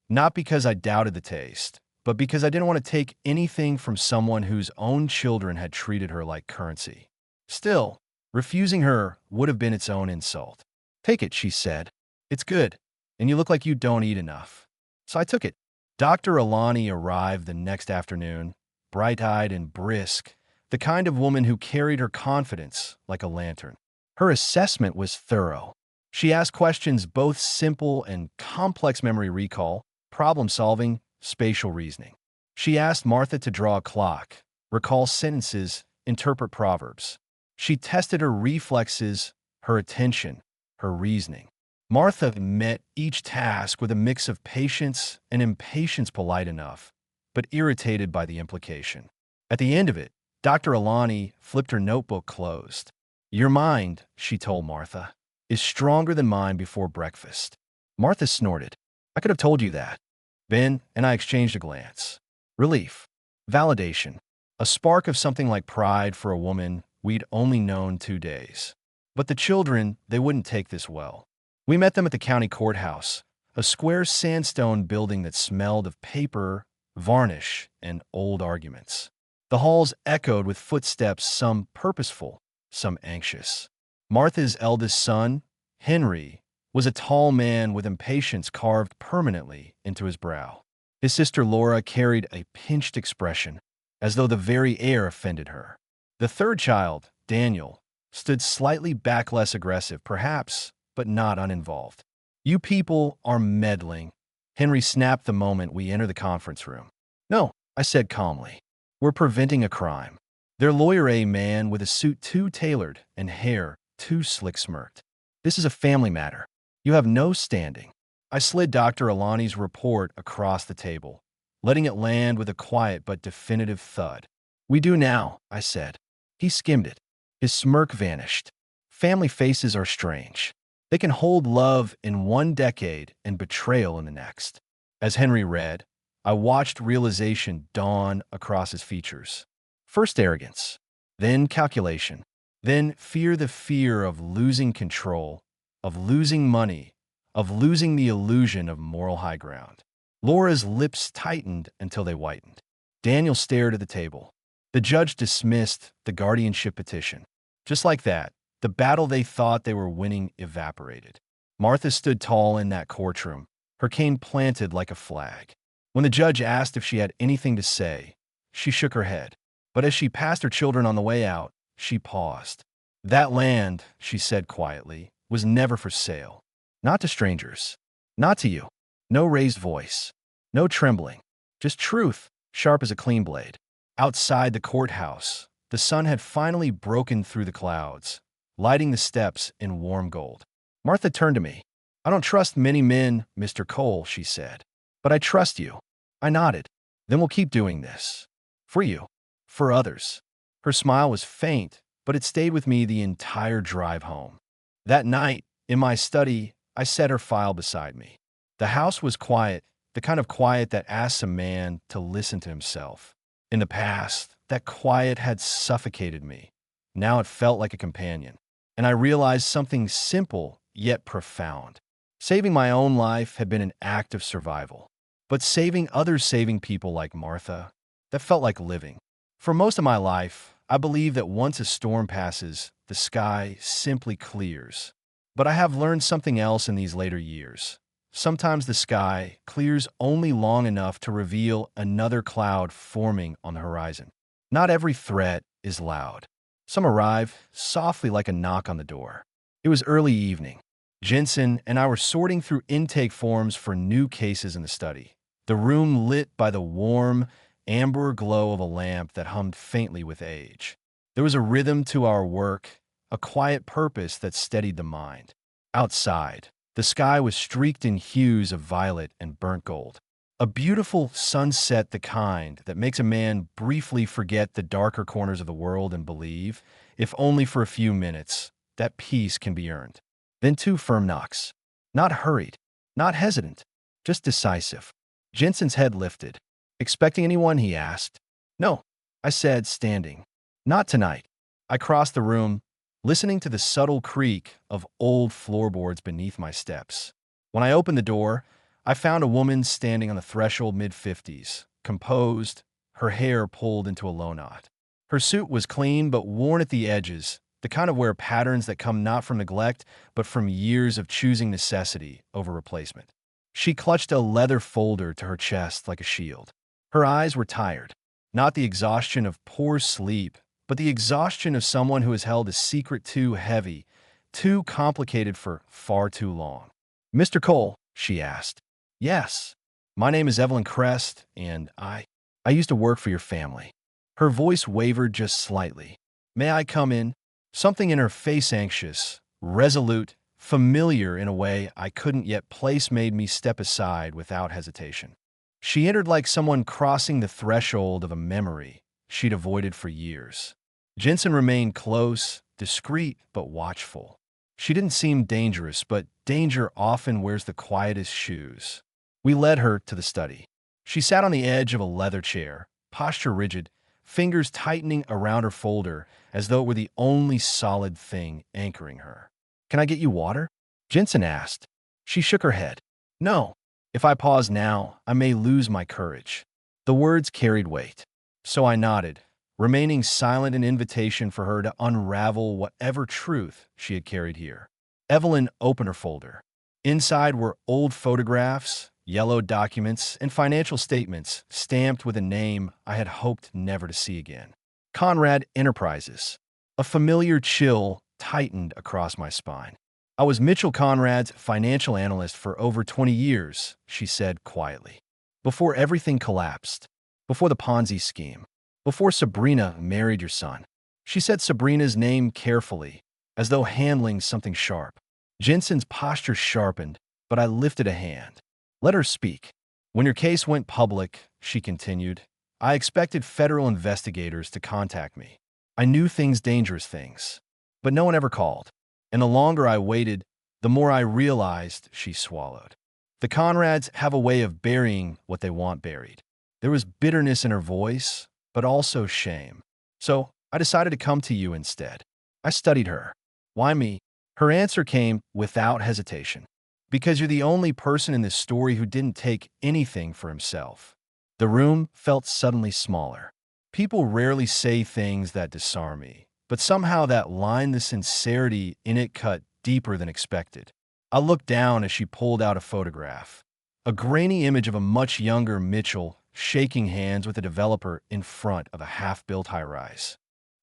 not because I doubted the taste, but because I didn't want to take anything from someone whose own children had treated her like currency. Still, refusing her would have been its own insult. "Take it," she said. "It's good, and you look like you don't eat enough." So I took it. Dr. Alani arrived the next afternoon, bright-eyed and brisk, the kind of woman who carried her confidence like a lantern. Her assessment was thorough. She asked questions both simple and complex: memory recall, problem-solving, spatial reasoning. She asked Martha to draw a clock, recall sentences, interpret proverbs. She tested her reflexes, her attention, her reasoning. Martha met each task with a mix of patience and impatience, polite enough, but irritated by the implication. At the end of it, Dr. Alani flipped her notebook closed. "Your mind," she told Martha, "is stronger than mine before breakfast." Martha snorted. "I could have told you that." Ben and I exchanged a glance. Relief. Validation. A spark of something like pride for a woman we'd only known 2 days. But the children, they wouldn't take this well. We met them at the county courthouse, a square sandstone building that smelled of paper, varnish, and old arguments. The halls echoed with footsteps, some purposeful, some anxious. Martha's eldest son, Henry, was a tall man with impatience carved permanently into his brow. His sister Laura carried a pinched expression, as though the very air offended her. The third child, Daniel, stood slightly back, less aggressive, perhaps, but not uninvolved. "You people are meddling," Henry snapped the moment we entered the conference room. "No," I said calmly. "We're preventing a crime." Their lawyer, a man with a suit too tailored and hair too slick, smirked. "This is a family matter. You have no standing." I slid Dr. Alani's report across the table, letting it land with a quiet but definitive thud. "We do now," I said. He skimmed it. His smirk vanished. Family faces are strange. They can hold love in one decade and betrayal in the next. As Henry read, I watched realization dawn across his features. First arrogance, then calculation, then fear, the fear of losing control, of losing money, of losing the illusion of moral high ground. Laura's lips tightened until they whitened. Daniel stared at the table. The judge dismissed the guardianship petition. Just like that, the battle they thought they were winning evaporated. Martha stood tall in that courtroom, her cane planted like a flag. When the judge asked if she had anything to say, she shook her head. But as she passed her children on the way out, she paused. That land, she said quietly, was never for sale. Not to strangers. Not to you. No raised voice. No trembling. Just truth, sharp as a clean blade. Outside the courthouse, the sun had finally broken through the clouds, lighting the steps in warm gold. Martha turned to me. I don't trust many men, Mr. Cole, she said. But I trust you. I nodded. Then we'll keep doing this. For you. For others. Her smile was faint, but it stayed with me the entire drive home. That night, in my study, I set her file beside me. The house was quiet, the kind of quiet that asks a man to listen to himself. In the past, that quiet had suffocated me. Now it felt like a companion. And I realized something simple yet profound. Saving my own life had been an act of survival. But saving others, saving people like Martha, that felt like living. For most of my life, I believe that once a storm passes, the sky simply clears. But I have learned something else in these later years. Sometimes the sky clears only long enough to reveal another cloud forming on the horizon. Not every threat is loud. Some arrive softly like a knock on the door. It was early evening. Jensen and I were sorting through intake forms for new cases in the study. The room lit by the warm, amber glow of a lamp that hummed faintly with age. There was a rhythm to our work, a quiet purpose that steadied the mind. Outside, the sky was streaked in hues of violet and burnt gold. A beautiful sunset, the kind that makes a man briefly forget the darker corners of the world and believe, if only for a few minutes, that peace can be earned. Then two firm knocks. Not hurried, not hesitant, just decisive. Jensen's head lifted. Expecting anyone, he asked. No, I said, standing. Not tonight. I crossed the room, listening to the subtle creak of old floorboards beneath my steps. When I opened the door, I found a woman standing on the threshold, mid-50s, composed, her hair pulled into a low knot. Her suit was clean but worn at the edges, the kind of wear patterns that come not from neglect, but from years of choosing necessity over replacement. She clutched a leather folder to her chest like a shield. Her eyes were tired, not the exhaustion of poor sleep, but the exhaustion of someone who has held a secret too heavy, too complicated for far too long. Mr. Cole, she asked. Yes. My name is Evelyn Crest, and I used to work for your family. Her voice wavered just slightly. May I come in? Something in her face, anxious, resolute, familiar in a way I couldn't yet place, made me step aside without hesitation. She entered like someone crossing the threshold of a memory she'd avoided for years. Jensen remained close, discreet, but watchful. She didn't seem dangerous, but danger often wears the quietest shoes. We led her to the study. She sat on the edge of a leather chair, posture rigid, fingers tightening around her folder as though it were the only solid thing anchoring her. Can I get you water? Jensen asked. She shook her head. No. If I pause now, I may lose my courage. The words carried weight. So I nodded, remaining silent, an invitation for her to unravel whatever truth she had carried here. Evelyn opened her folder. Inside were old photographs, yellowed documents, and financial statements stamped with a name I had hoped never to see again. Conrad Enterprises. A familiar chill tightened across my spine. I was Mitchell Conrad's financial analyst for over 20 years, she said quietly. Before everything collapsed. Before the Ponzi scheme. Before Sabrina married your son. She said Sabrina's name carefully, as though handling something sharp. Jensen's posture sharpened, but I lifted a hand. Let her speak. When your case went public, she continued, I expected federal investigators to contact me. I knew things, dangerous things. But no one ever called. And the longer I waited, the more I realized, she swallowed. The Conrads have a way of burying what they want buried. There was bitterness in her voice, but also shame. So I decided to come to you instead. I studied her. Why me? Her answer came without hesitation. Because you're the only person in this story who didn't take anything for himself. The room felt suddenly smaller. People rarely say things that disarm me, but somehow that line, the sincerity in it, cut deeper than expected. I looked down as she pulled out a photograph. A grainy image of a much younger Mitchell shaking hands with a developer in front of a half-built high-rise.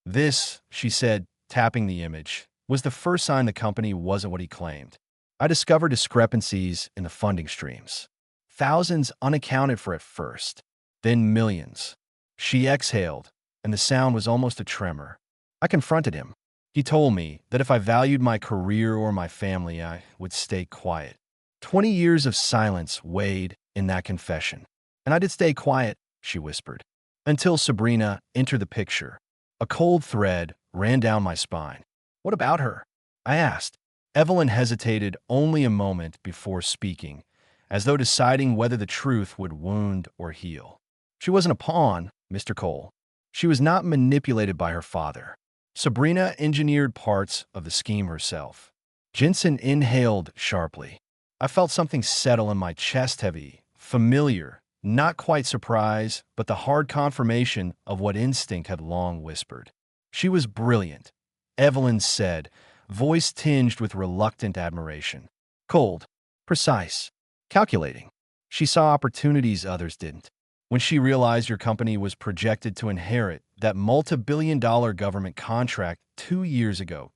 This, she said, tapping the image, was the first sign the company wasn't what he claimed. I discovered discrepancies in the funding streams. Thousands unaccounted for at first, then millions. She exhaled, and the sound was almost a tremor. I confronted him. He told me that if I valued my career or my family, I would stay quiet. 20 years of silence weighed in that confession. And I did stay quiet, she whispered, until Sabrina entered the picture. A cold thread ran down my spine. What about her? I asked. Evelyn hesitated only a moment before speaking, as though deciding whether the truth would wound or heal. She wasn't a pawn, Mr. Cole. She was not manipulated by her father. Sabrina engineered parts of the scheme herself. Jensen inhaled sharply. I felt something settle in my chest, heavy, familiar, not quite surprise, but the hard confirmation of what instinct had long whispered. She was brilliant, Evelyn said, voice tinged with reluctant admiration. Cold, precise, calculating. She saw opportunities others didn't. When she realized your company was projected to inherit that multi-billion-dollar government contract 2 years ago,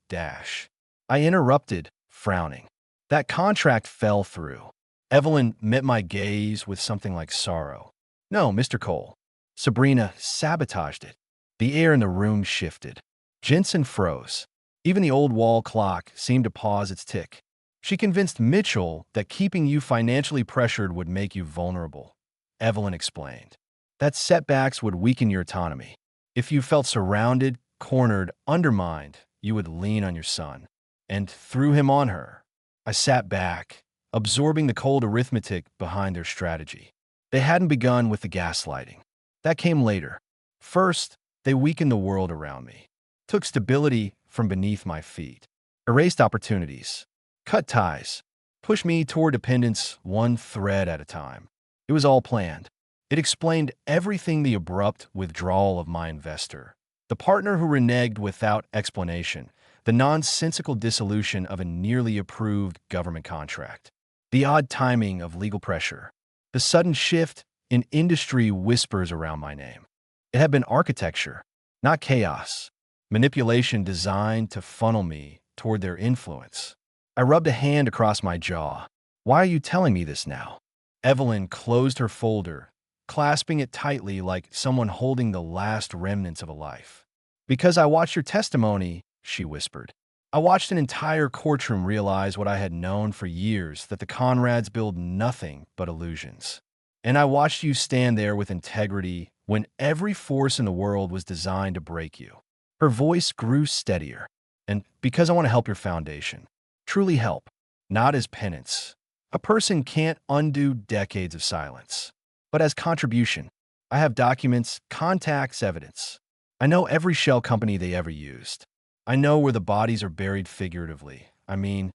I interrupted, frowning. That contract fell through. Evelyn met my gaze with something like sorrow. No, Mr. Cole. Sabrina sabotaged it. The air in the room shifted. Jensen froze. Even the old wall clock seemed to pause its tick. She convinced Mitchell that keeping you financially pressured would make you vulnerable, Evelyn explained. That setbacks would weaken your autonomy. If you felt surrounded, cornered, undermined, you would lean on your son. And threw him on her. I sat back, absorbing the cold arithmetic behind their strategy. They hadn't begun with the gaslighting. That came later. First, they weakened the world around me, took stability from beneath my feet, erased opportunities, cut ties, pushed me toward dependence one thread at a time. It was all planned. It explained everything: the abrupt withdrawal of my investor, the partner who reneged without explanation, the nonsensical dissolution of a nearly approved government contract, the odd timing of legal pressure, the sudden shift in industry whispers around my name. It had been architecture, not chaos, manipulation designed to funnel me toward their influence. I rubbed a hand across my jaw. Why are you telling me this now? Evelyn closed her folder, clasping it tightly like someone holding the last remnants of a life. Because I watched your testimony, she whispered. I watched an entire courtroom realize what I had known for years, that the Conrads build nothing but illusions. And I watched you stand there with integrity when every force in the world was designed to break you. Her voice grew steadier. And because I want to help your foundation. Truly help, not as penance. A person can't undo decades of silence. But as contribution. I have documents, contacts, evidence. I know every shell company they ever used. I know where the bodies are buried figuratively. I mean,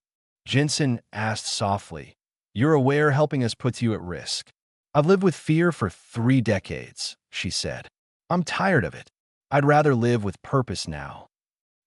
Jensen asked softly, you're aware helping us puts you at risk. I've lived with fear for 3 decades, she said. I'm tired of it. I'd rather live with purpose now.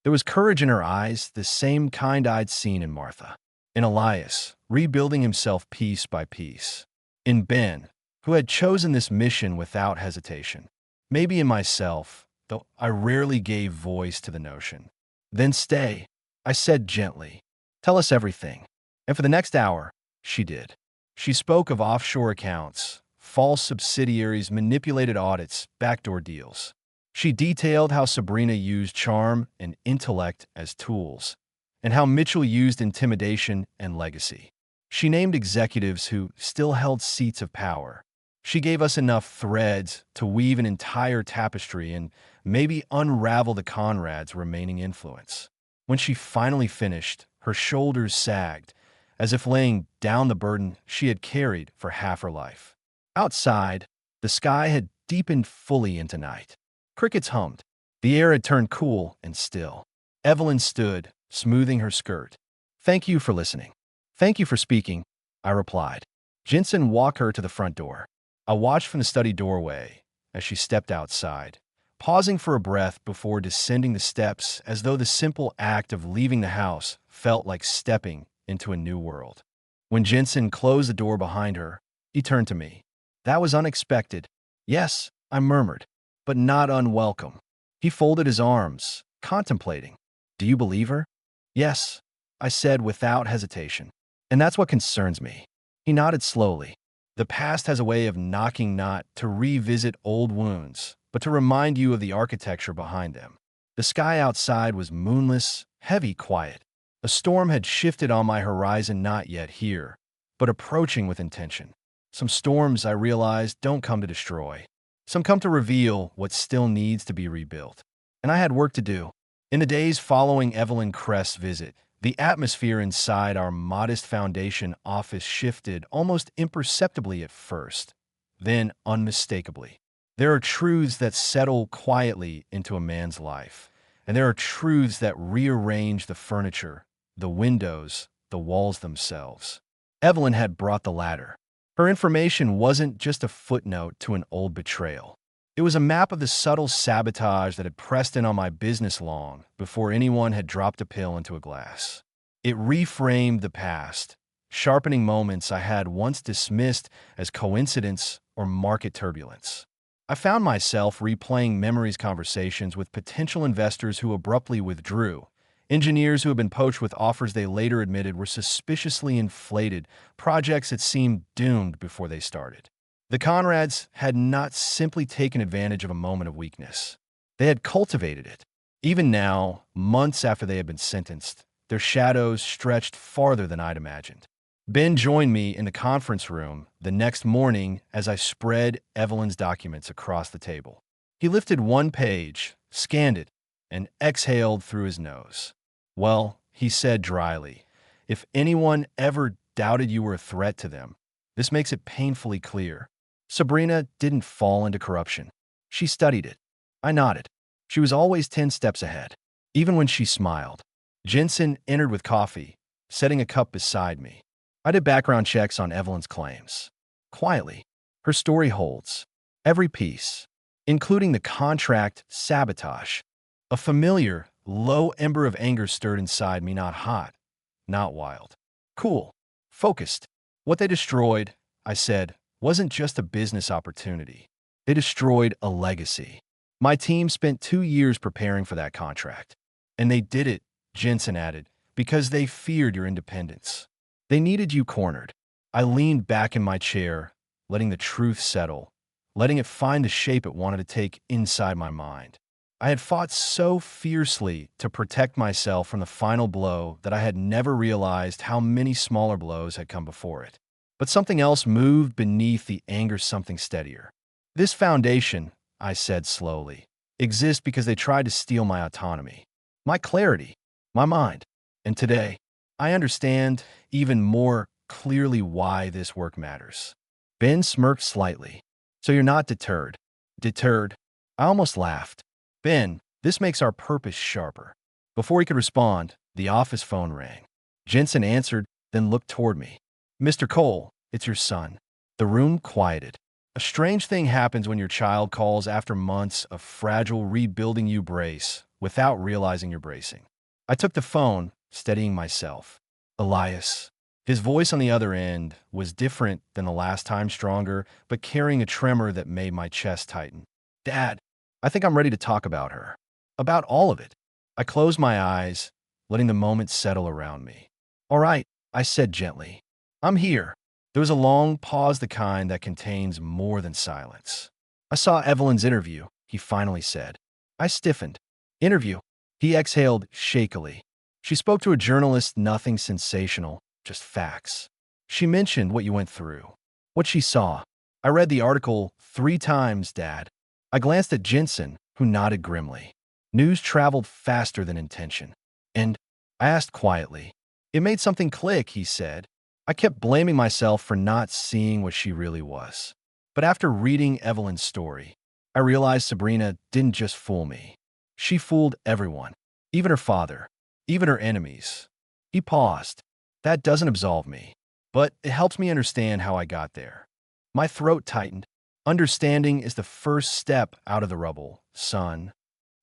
There was courage in her eyes, the same kind I'd seen in Martha, in Elias, rebuilding himself piece by piece, in Ben, who had chosen this mission without hesitation, maybe in myself, though I rarely gave voice to the notion. Then stay, I said gently. Tell us everything. And for the next hour, she did. She spoke of offshore accounts, false subsidiaries, manipulated audits, backdoor deals. She detailed how Sabrina used charm and intellect as tools, and how Mitchell used intimidation and legacy. She named executives who still held seats of power. She gave us enough threads to weave an entire tapestry and maybe unravel the Conrads' remaining influence. When she finally finished, her shoulders sagged, as if laying down the burden she had carried for half her life. Outside, the sky had deepened fully into night. Crickets hummed. The air had turned cool and still. Evelyn stood, smoothing her skirt. Thank you for listening. Thank you for speaking, I replied. Jensen walked her to the front door. I watched from the study doorway as she stepped outside, pausing for a breath before descending the steps as though the simple act of leaving the house felt like stepping into a new world. When Jensen closed the door behind her, he turned to me. That was unexpected. Yes, I murmured, but not unwelcome. He folded his arms, contemplating. Do you believe her? Yes, I said without hesitation. And that's what concerns me. He nodded slowly. The past has a way of knocking not to revisit old wounds, but to remind you of the architecture behind them. The sky outside was moonless, heavy, quiet. A storm had shifted on my horizon, not yet here, but approaching with intention. Some storms, I realized, don't come to destroy. Some come to reveal what still needs to be rebuilt. And I had work to do. In the days following Evelyn Crest's visit, the atmosphere inside our modest foundation office shifted almost imperceptibly at first, then unmistakably. There are truths that settle quietly into a man's life, and there are truths that rearrange the furniture, the windows, the walls themselves. Evelyn had brought the latter. Her information wasn't just a footnote to an old betrayal. It was a map of the subtle sabotage that had pressed in on my business long before anyone had dropped a pill into a glass. It reframed the past, sharpening moments I had once dismissed as coincidence or market turbulence. I found myself replaying memories conversations with potential investors who abruptly withdrew, engineers who had been poached with offers they later admitted were suspiciously inflated, projects that seemed doomed before they started. The Conrads had not simply taken advantage of a moment of weakness. They had cultivated it. Even now, months after they had been sentenced, their shadows stretched farther than I'd imagined. Ben joined me in the conference room the next morning as I spread Evelyn's documents across the table. He lifted one page, scanned it, and exhaled through his nose. Well, he said dryly, if anyone ever doubted you were a threat to them, this makes it painfully clear. Sabrina didn't fall into corruption. She studied it. I nodded. She was always 10 steps ahead, even when she smiled. Jensen entered with coffee, setting a cup beside me. I did background checks on Evelyn's claims. Quietly, her story holds. Every piece, including the contract sabotage. A familiar, low ember of anger stirred inside me, not hot, not wild. Cool. Focused. What they destroyed, I said, wasn't just a business opportunity. They destroyed a legacy. My team spent 2 years preparing for that contract. And they did it, Jensen added, because they feared your independence. They needed you cornered. I leaned back in my chair, letting the truth settle, letting it find the shape it wanted to take inside my mind. I had fought so fiercely to protect myself from the final blow that I had never realized how many smaller blows had come before it. But something else moved beneath the anger, something steadier. This foundation, I said slowly, exists because they tried to steal my autonomy, my clarity, my mind. And today, I understand even more clearly why this work matters. Ben smirked slightly. So you're not deterred. Deterred? I almost laughed. Ben, this makes our purpose sharper. Before he could respond, the office phone rang. Jensen answered, then looked toward me. Mr. Cole, it's your son. The room quieted. A strange thing happens when your child calls after months of fragile rebuilding you brace without realizing you're bracing. I took the phone, steadying myself. Elias. His voice on the other end was different than the last time, stronger, but carrying a tremor that made my chest tighten. Dad, I think I'm ready to talk about her. About all of it. I closed my eyes, letting the moment settle around me. All right, I said gently. I'm here. There was a long pause, the kind that contains more than silence. I saw Evelyn's interview, he finally said. I stiffened. Interview. He exhaled shakily. She spoke to a journalist, nothing sensational, just facts. She mentioned what you went through, what she saw. I read the article 3 times, Dad. I glanced at Jensen, who nodded grimly. News traveled faster than intention. And I asked quietly. It made something click, he said. I kept blaming myself for not seeing what she really was. But after reading Evelyn's story, I realized Sabrina didn't just fool me. She fooled everyone, even her father, even her enemies. He paused. That doesn't absolve me, but it helps me understand how I got there. My throat tightened. Understanding is the first step out of the rubble, son.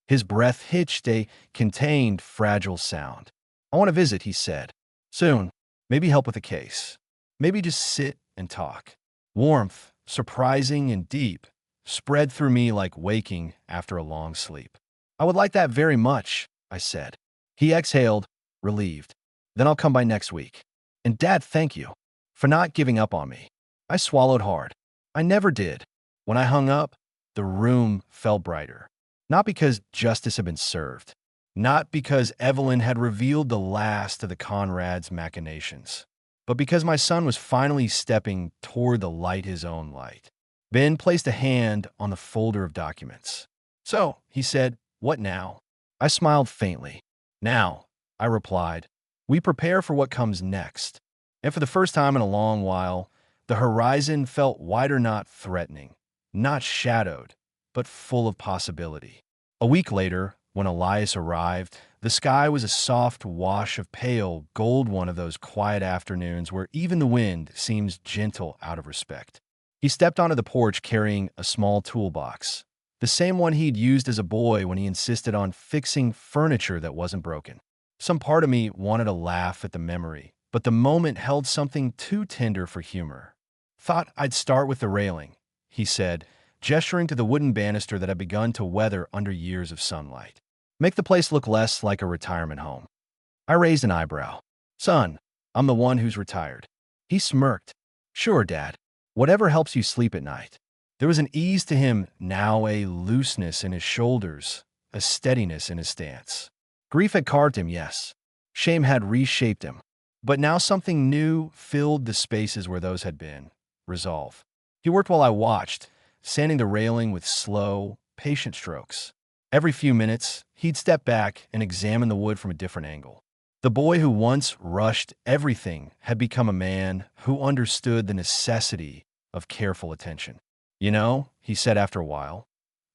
His breath hitched a contained, fragile sound. I want to visit, he said. Soon. Maybe help with a case. Maybe just sit and talk. Warmth, surprising and deep, spread through me like waking after a long sleep. I would like that very much, I said. He exhaled, relieved. Then I'll come by next week. And Dad, thank you for not giving up on me. I swallowed hard. I never did. When I hung up, the room felt brighter. Not because justice had been served. Not because Evelyn had revealed the last of the Conrad's machinations. But because my son was finally stepping toward the light, his own light. Ben placed a hand on the folder of documents. So, he said, what now? I smiled faintly. Now, I replied, we prepare for what comes next. And for the first time in a long while, the horizon felt wider, not threatening, not shadowed, but full of possibility. A week later, when Elias arrived, the sky was a soft wash of pale gold, one of those quiet afternoons where even the wind seems gentle out of respect. He stepped onto the porch carrying a small toolbox, the same one he'd used as a boy when he insisted on fixing furniture that wasn't broken. Some part of me wanted to laugh at the memory, but the moment held something too tender for humor. Thought I'd start with the railing, he said, gesturing to the wooden banister that had begun to weather under years of sunlight. Make the place look less like a retirement home. I raised an eyebrow. Son, I'm the one who's retired. He smirked. Sure, Dad. Whatever helps you sleep at night. There was an ease to him now, a looseness in his shoulders, a steadiness in his stance. Grief had carved him, yes. Shame had reshaped him. But now something new filled the spaces where those had been. Resolve. He worked while I watched, sanding the railing with slow, patient strokes. Every few minutes, he'd step back and examine the wood from a different angle. The boy who once rushed everything had become a man who understood the necessity of careful attention. You know, he said after a while,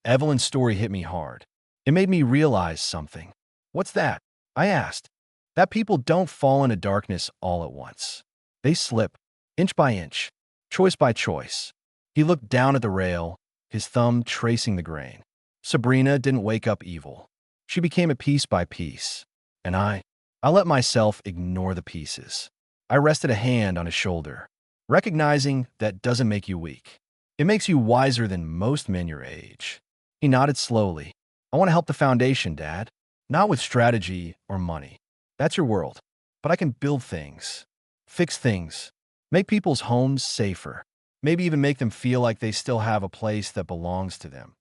Evelyn's story hit me hard. It made me realize something. What's that? I asked. That people don't fall into darkness all at once. They slip, inch by inch, choice by choice. He looked down at the rail, his thumb tracing the grain. Sabrina didn't wake up evil. She became it piece by piece. And I let myself ignore the pieces. I rested a hand on his shoulder, recognizing that doesn't make you weak. It makes you wiser than most men your age. He nodded slowly. I want to help the foundation, Dad. Not with strategy or money. That's your world. But I can build things, fix things, make people's homes safer, maybe even make them feel like they still have a place that belongs to them.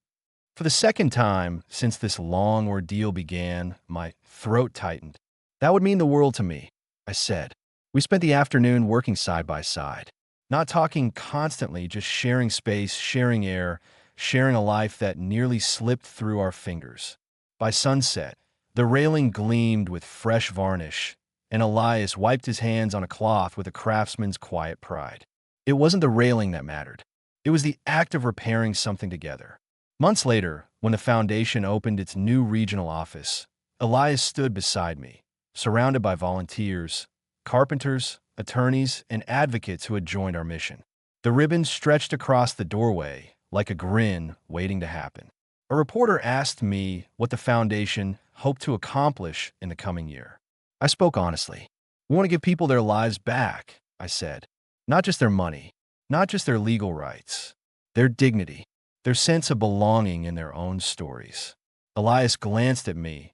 For the second time since this long ordeal began, my throat tightened. That would mean the world to me, I said. We spent the afternoon working side by side, not talking constantly, just sharing space, sharing air, sharing a life that nearly slipped through our fingers. By sunset, the railing gleamed with fresh varnish, and Elias wiped his hands on a cloth with a craftsman's quiet pride. It wasn't the railing that mattered. It was the act of repairing something together. Months later, when the foundation opened its new regional office, Elias stood beside me, surrounded by volunteers, carpenters, attorneys, and advocates who had joined our mission. The ribbon stretched across the doorway like a grin waiting to happen. A reporter asked me what the foundation hoped to accomplish in the coming year. I spoke honestly. We want to give people their lives back, I said. Not just their money, not just their legal rights, their dignity, their sense of belonging in their own stories. Elias glanced at me,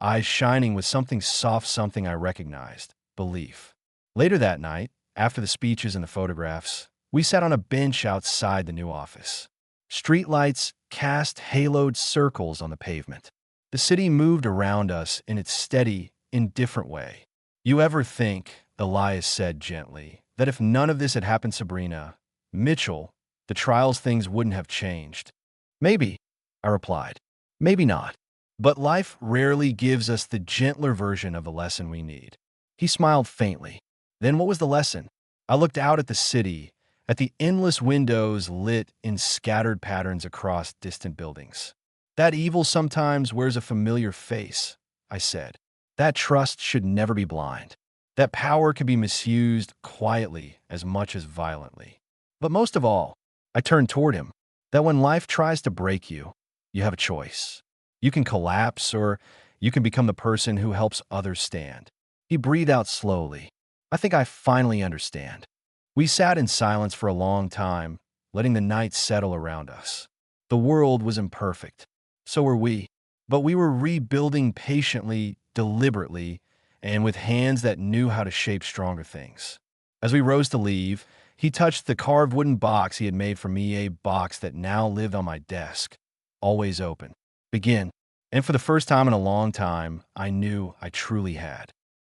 eyes shining with something soft, something I recognized, belief. Later that night, after the speeches and the photographs, we sat on a bench outside the new office. Streetlights cast haloed circles on the pavement. The city moved around us in its steady, indifferent way. You ever think, Elias said gently, that if none of this had happened, Sabrina, Mitchell, the trials, things wouldn't have changed? Maybe, I replied. Maybe not. But life rarely gives us the gentler version of the lesson we need. He smiled faintly. Then what was the lesson? I looked out at the city, at the endless windows lit in scattered patterns across distant buildings. That evil sometimes wears a familiar face, I said. That trust should never be blind. That power can be misused quietly as much as violently. But most of all, I turned toward him. That when life tries to break you, you have a choice. You can collapse or you can become the person who helps others stand. He breathed out slowly. I think I finally understand. We sat in silence for a long time, letting the night settle around us. The world was imperfect. So were we. But we were rebuilding patiently, deliberately, and with hands that knew how to shape stronger things. As we rose to leave, he touched the carved wooden box he had made for me, a box that now lived on my desk, always open. Begin. And for the first time in a long time, I knew I truly had.